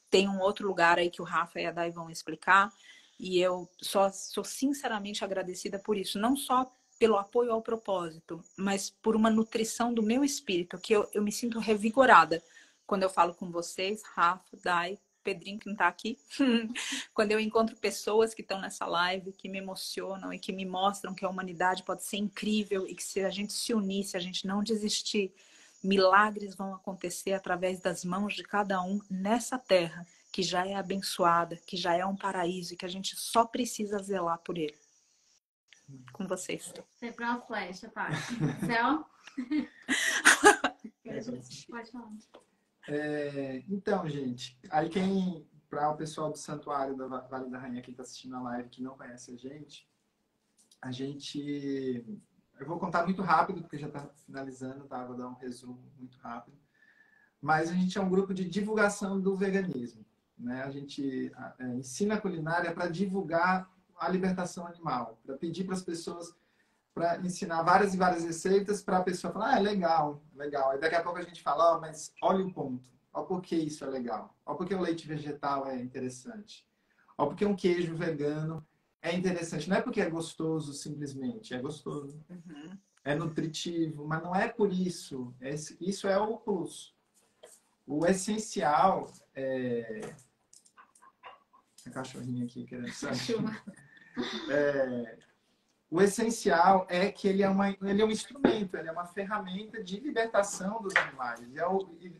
Tem um outro lugar aí que o Rafa e a Dai vão explicar. E eu só sou sinceramente agradecida por isso. Não só pelo apoio ao propósito, mas por uma nutrição do meu espírito, que eu me sinto revigorada quando eu falo com vocês, Rafa, Dai, Pedrinho que não tá aqui. Quando eu encontro pessoas que estão nessa live, que me emocionam e que me mostram que a humanidade pode ser incrível e que se a gente se unir, se a gente não desistir, milagres vão acontecer através das mãos de cada um nessa terra, que já é abençoada, que já é um paraíso e que a gente só precisa zelar por ele. Com vocês. Sempre uma flecha, pai. Céu? Pode falar. Então, gente, aí para o pessoal do Santuário da Vale da Rainha que está assistindo a live, que não conhece a gente, eu vou contar muito rápido, porque já está finalizando, tá? Vou dar um resumo muito rápido. Mas a gente é um grupo de divulgação do veganismo, né? A gente ensina a culinária para divulgar a libertação animal, para pedir para as pessoas, para ensinar várias e várias receitas para a pessoa falar, legal, legal. Aí daqui a pouco a gente fala, mas olha o ponto, olha por que isso é legal, olha por que o leite vegetal é interessante, olha por que um queijo vegano é interessante. Não é porque é gostoso simplesmente, é gostoso, é nutritivo, mas não é por isso. Isso é o plus. O essencial é... A cachorrinha aqui querendo saber. O essencial é que ele é um instrumento, ele é uma ferramenta de libertação dos animais.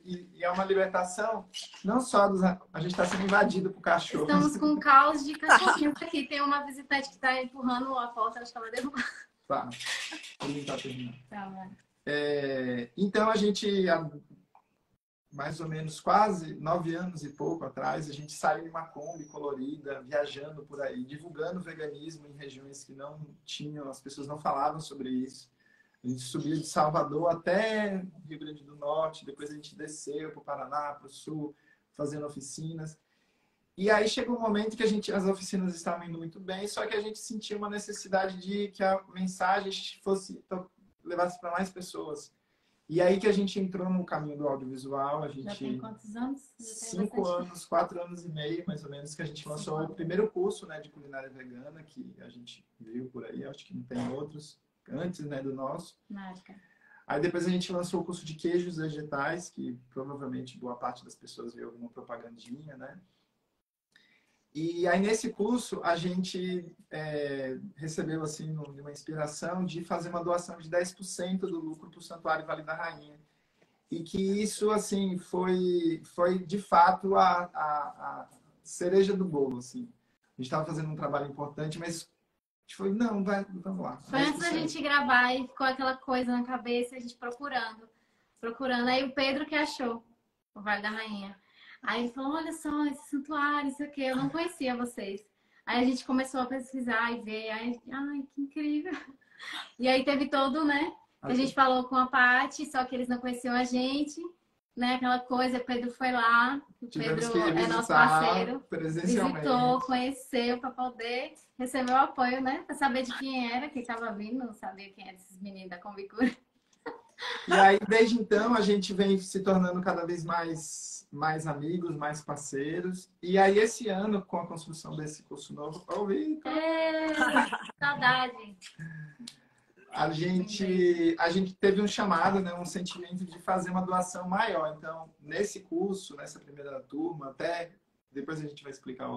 E é uma libertação não só dos... A gente está sendo invadido por cachorros. Estamos com um caos de cachorrinhos aqui. Tem uma visitante que está empurrando a porta, acho que ela derrubou. Tá, vou tentar terminar. Tá, vai. Então, a gente mais ou menos quase 9 anos e pouco atrás, a gente saiu em uma Kombi colorida, viajando por aí, divulgando veganismo em regiões que não tinham, as pessoas não falavam sobre isso. A gente subiu de Salvador até Rio Grande do Norte, depois a gente desceu para o Paraná, para o Sul, fazendo oficinas. E aí chegou um momento que as oficinas estavam indo muito bem, só que a gente sentia uma necessidade de que a mensagem levasse para mais pessoas. E aí que a gente entrou no caminho do audiovisual. A gente, já tem quantos anos? 5 anos, 4 anos e meio, mais ou menos, que a gente lançou o primeiro curso, né, de culinária vegana, que a gente viu por aí, acho que não tem outros antes, né, do nosso. Marca. Aí depois a gente lançou o curso de queijos vegetais, que provavelmente boa parte das pessoas viu alguma propagandinha, né? E aí nesse curso a gente recebeu assim uma inspiração de fazer uma doação de 10% do lucro para o Santuário Vale da Rainha. E que isso assim foi de fato a cereja do bolo, assim. A gente estava fazendo um trabalho importante, mas a gente foi, não, vamos lá. Foi antes da gente gravar e ficou aquela coisa na cabeça, a gente procurando. Aí o Pedro que achou o Vale da Rainha. Aí ele falou, olha só, esse santuário, isso aqui, eu não conhecia vocês. Aí a gente começou a pesquisar e ver, ai, que incrível. E aí teve todo, né? A gente falou com a Paty, só que eles não conheciam a gente, né? Aquela coisa, o Pedro foi lá, o Pedro é nosso parceiro, visitou, conheceu para poder receber o apoio, né? Para saber de quem era, quem estava vindo, não sabia quem era esses meninos da Combicura. E aí, desde então, a gente vem se tornando cada vez mais amigos, mais parceiros. E aí, esse ano, com a construção desse curso novo, saudade! A gente teve um chamado, né, um sentimento de fazer uma doação maior. Então, nesse curso, nessa primeira turma, até depois a gente vai explicar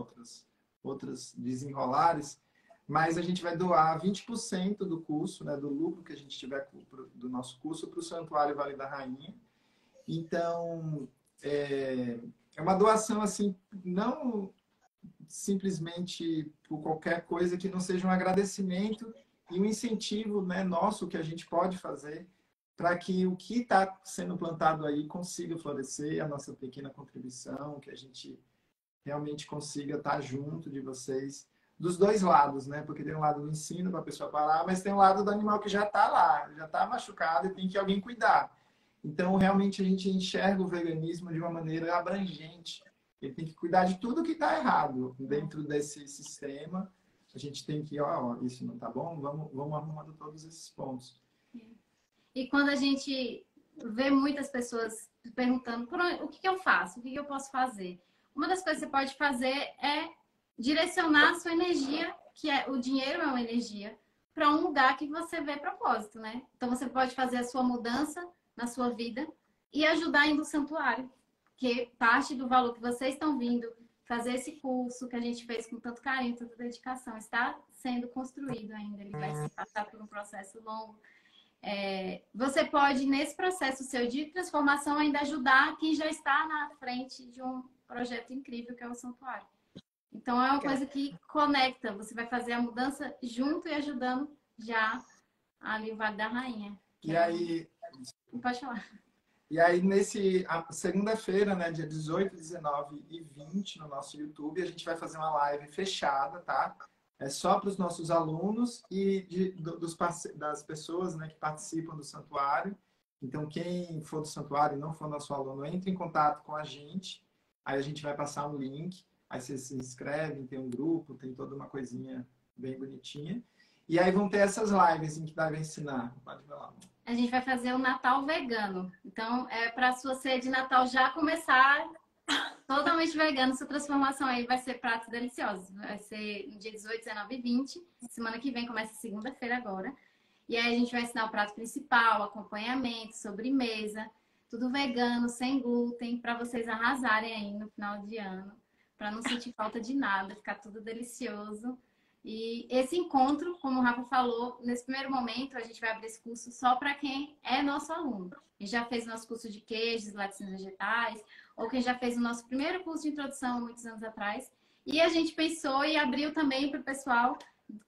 outros desenrolares, mas a gente vai doar 20% do curso, né, do lucro que a gente tiver do nosso curso para o Santuário Vale da Rainha. Então, é uma doação assim, não simplesmente por qualquer coisa que não seja um agradecimento e um incentivo, né, nosso que a gente pode fazer para que o que está sendo plantado aí consiga florescer, a nossa pequena contribuição, que a gente realmente consiga estar junto de vocês, dos dois lados, né? Porque tem um lado do ensino para a pessoa parar, mas tem um lado do animal que já está lá, já está machucado e tem que alguém cuidar. Então, realmente, a gente enxerga o veganismo de uma maneira abrangente. Ele tem que cuidar de tudo que está errado dentro desse sistema. A gente tem que, isso não está bom, vamos arrumando todos esses pontos. E quando a gente vê muitas pessoas perguntando o que eu faço, o que eu posso fazer? Uma das coisas que você pode fazer é direcionar a sua energia, que o dinheiro é uma energia, para um lugar que você vê propósito, né? Então você pode fazer a sua mudança na sua vida e ajudar indo ao santuário, que parte do valor que vocês estão vindo fazer esse curso que a gente fez com tanto carinho, tanta dedicação, está sendo construído ainda, ele vai passar por um processo longo. Você pode, nesse processo seu de transformação, ainda ajudar quem já está na frente de um projeto incrível que é o santuário. Então, é uma coisa que conecta. Você vai fazer a mudança junto e ajudando já ali o Vale da Rainha. E aí... Pode falar. E aí, segunda-feira, né, dia 18, 19 e 20, no nosso YouTube, a gente vai fazer uma live fechada, tá? É só para os nossos alunos e das pessoas, né, que participam do santuário. Então, quem for do santuário e não for nosso aluno, entre em contato com a gente. Aí a gente vai passar um link. Aí vocês se inscrevem, tem um grupo, tem toda uma coisinha bem bonitinha. E aí vão ter essas lives em que vai ensinar. Pode falar, amor. A gente vai fazer o Natal vegano. Então, é para a sua ceia de Natal já começar totalmente vegano. Sua transformação aí vai ser pratos deliciosos. Vai ser no dia 18, 19 e 20. Semana que vem, começa segunda-feira agora. E aí a gente vai ensinar o prato principal, acompanhamento, sobremesa. Tudo vegano, sem glúten, para vocês arrasarem aí no final de ano. Para não sentir falta de nada, ficar tudo delicioso. E esse encontro, como o Rafa falou, nesse primeiro momento a gente vai abrir esse curso só para quem é nosso aluno. Quem já fez o nosso curso de queijos, laticínios vegetais, ou quem já fez o nosso primeiro curso de introdução há muitos anos atrás. E a gente pensou e abriu também para o pessoal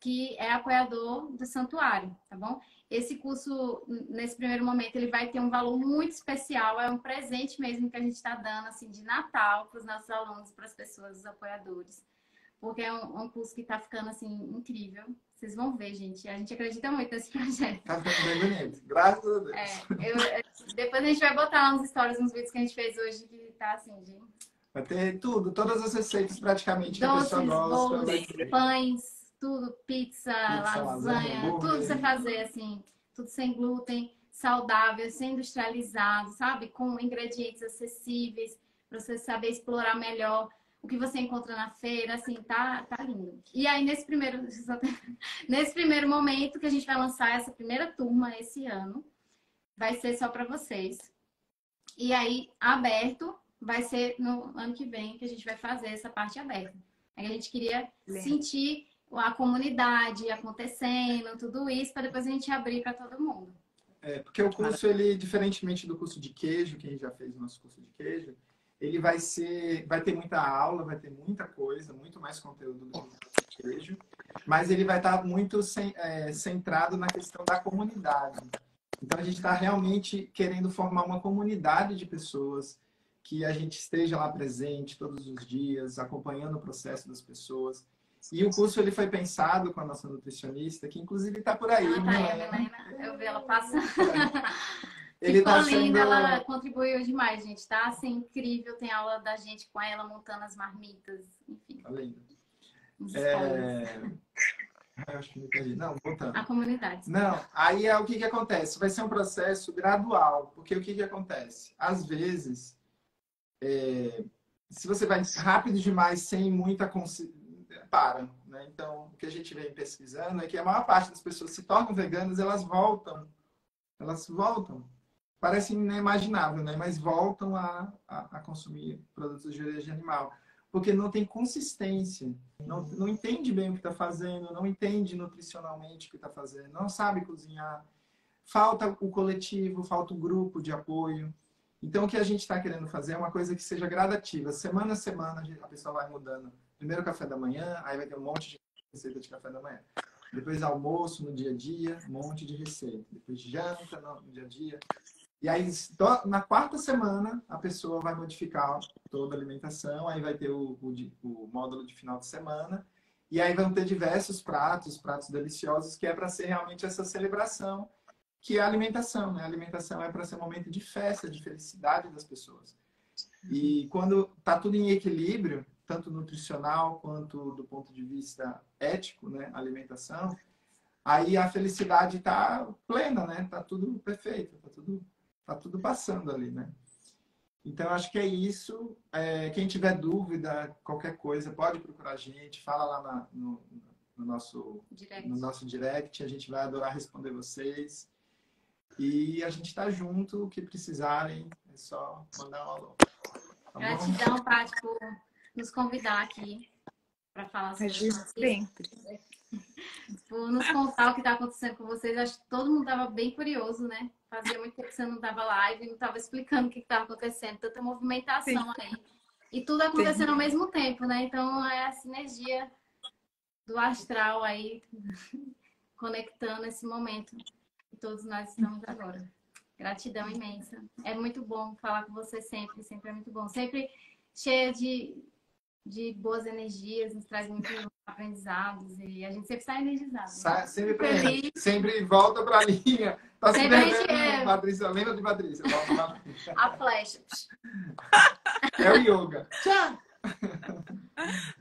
que é apoiador do santuário, tá bom? Esse curso, nesse primeiro momento, ele vai ter um valor muito especial, é um presente mesmo que a gente está dando, assim, de Natal para os nossos alunos, para as pessoas, os apoiadores. Porque é um curso que está ficando, assim, incrível. Vocês vão ver, gente. A gente acredita muito nesse projeto. Tá ficando bem bonito. Graças a Deus. Depois a gente vai botar lá nos stories, nos vídeos que a gente fez hoje, que tá assim, de... Vai ter tudo, todas as receitas praticamente que a doces, pessoa gosta. bolos, pães, tudo, pizza, lasanha, hambúrguer. tudo você fazer, assim, tudo sem glúten, saudável, sem industrializado, sabe? Com ingredientes acessíveis, para você saber explorar melhor o que você encontra na feira, assim, tá lindo. E aí, nesse primeiro momento que a gente vai lançar essa primeira turma esse ano, vai ser só para vocês. E aí, aberto, vai ser no ano que vem que a gente vai fazer essa parte aberta. Aí a gente queria sentir a comunidade acontecendo, tudo isso, para depois a gente abrir para todo mundo. Porque o curso, ele, diferentemente do curso de queijo, que a gente já fez o nosso curso de queijo, ele vai ter muita aula, vai ter muita coisa, muito mais conteúdo do que o curso de queijo, mas ele vai estar muito centrado na questão da comunidade. Então, a gente está realmente querendo formar uma comunidade de pessoas, que a gente esteja lá presente todos os dias, acompanhando o processo das pessoas. E o curso, ele foi pensado com a nossa nutricionista, que inclusive está por aí. Eu vi ela passando. Ele ficou tá linda, sendo... ela contribuiu demais, gente. Tá assim, incrível. Tem aula da gente com ela montando as marmitas, enfim. Tá lindo. Eu acho que me perdi. Não, voltando. A comunidade. Não, aí o que acontece? Vai ser um processo gradual, porque o que acontece? Às vezes, se você vai rápido demais, sem muita para, né? Então, o que a gente vem pesquisando é que a maior parte das pessoas se tornam veganas, elas voltam. Parece inimaginável, né? Mas voltam a consumir produtos de origem animal. Porque não tem consistência, não entende bem o que está fazendo, não entende nutricionalmente o que está fazendo, não sabe cozinhar. Falta o coletivo, falta o grupo de apoio. Então, o que a gente está querendo fazer é uma coisa que seja gradativa. Semana a semana, a pessoa vai mudando. Primeiro café da manhã, aí vai ter um monte de receita de café da manhã. Depois almoço no dia a dia, um monte de receita. Depois janta no dia a dia. E aí, na quarta semana, a pessoa vai modificar toda a alimentação, aí vai ter o módulo de final de semana, e aí vão ter diversos pratos deliciosos, que é para ser realmente essa celebração, que é a alimentação, né? A alimentação é para ser um momento de festa, de felicidade das pessoas. E quando está tudo em equilíbrio, tanto nutricional quanto do ponto de vista ético, né? A alimentação, aí a felicidade está plena, né? Está tudo perfeito, tá tudo passando ali, né? Então, acho que é isso. Quem tiver dúvida, qualquer coisa, pode procurar a gente. Fala lá no nosso direct. A gente vai adorar responder vocês. E a gente tá junto. O que precisarem, é só mandar um alô. Tá Gratidão, Paty, por nos convidar aqui para falar sobre isso. Por nos contar o que está acontecendo com vocês. Acho que todo mundo estava bem curioso, né? Fazia muito tempo que você não estava live, não estava explicando o que estava acontecendo. Tanta movimentação aí. E tudo acontecendo ao mesmo tempo, né? Então, é a sinergia do astral aí, conectando esse momento que todos nós estamos agora. Gratidão imensa. É muito bom falar com você sempre. Sempre é muito bom. Sempre cheia de boas energias, nos traz muitos aprendizados e a gente sempre sai energizado. Sempre volta para a linha. Tá se perdendo, Patrícia. Lembra de Patrícia? A flecha. É o yoga. Tchau!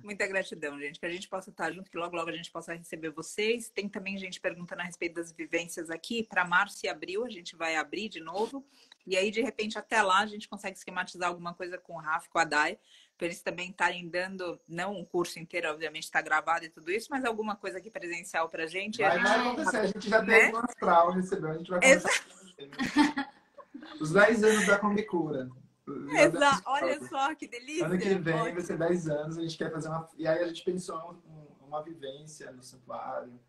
Muita gratidão, gente. Que a gente possa estar junto, que logo, logo a gente possa receber vocês. Tem também gente perguntando a respeito das vivências aqui. Para março e abril, a gente vai abrir de novo. E aí, de repente, até lá, a gente consegue esquematizar alguma coisa com o Rafa, com a Dai, para eles também estarem dando, não um curso inteiro, obviamente está gravado e tudo isso, mas alguma coisa aqui presencial para a gente. Vai acontecer, a gente já tem um astral, recebeu, a gente vai começar. Os 10 anos da Combicura. Exato, olha só que delícia. Ano que vem vai ser 10 anos, a gente quer fazer uma... E aí a gente pensou uma vivência no santuário,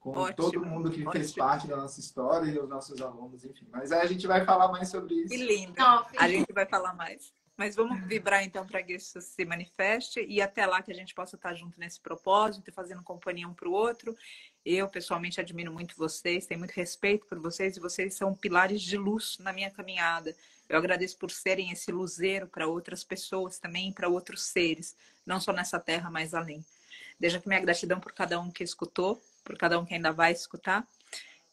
com todo mundo que fez parte da nossa história e os nossos alunos, enfim. Mas aí a gente vai falar mais sobre isso. Que lindo. A gente vai falar mais. Mas vamos vibrar então para que isso se manifeste e até lá que a gente possa estar junto nesse propósito e fazendo companhia um para o outro. Eu pessoalmente admiro muito vocês, tenho muito respeito por vocês e vocês são pilares de luz na minha caminhada. Eu agradeço por serem esse luzeiro para outras pessoas também, para outros seres, não só nessa terra, mas além. Deixo aqui minha gratidão por cada um que escutou, por cada um que ainda vai escutar.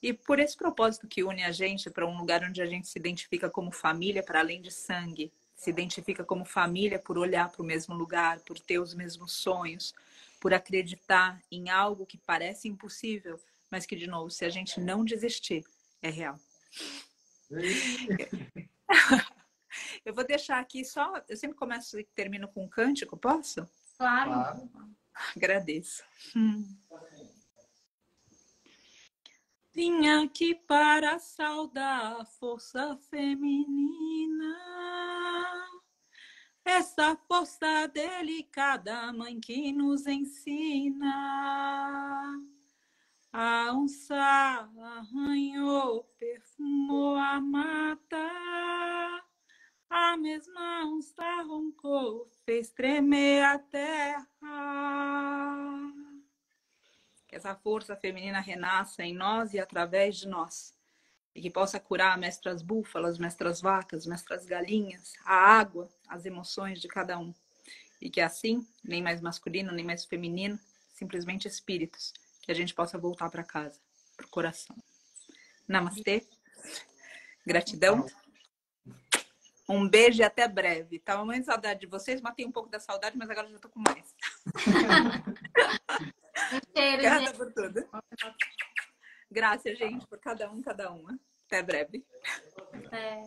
E por esse propósito que une a gente para um lugar onde a gente se identifica como família para além de sangue. Se identifica como família por olhar para o mesmo lugar, por ter os mesmos sonhos, por acreditar em algo que parece impossível, mas que, de novo, se a gente não desistir, é real. Eu vou deixar aqui só... Eu sempre começo e termino com um cântico, posso? Claro. Agradeço. Vim aqui para saudar a força feminina, essa força delicada, mãe que nos ensina. A onça arranhou, perfumou a mata, a mesma onça roncou, fez tremer a terra. Que essa força feminina renasça em nós e através de nós. E que possa curar mestras búfalas, mestras vacas, mestras galinhas, a água, as emoções de cada um. E que assim, nem mais masculino, nem mais feminino, simplesmente espíritos, que a gente possa voltar para casa, para o coração. Namastê. Gratidão. Um beijo e até breve. Tava muito saudade de vocês, matei um pouco da saudade, mas agora já tô com mais. Obrigada por tudo. Graças, gente, por cada um, cada uma. Até breve. Até.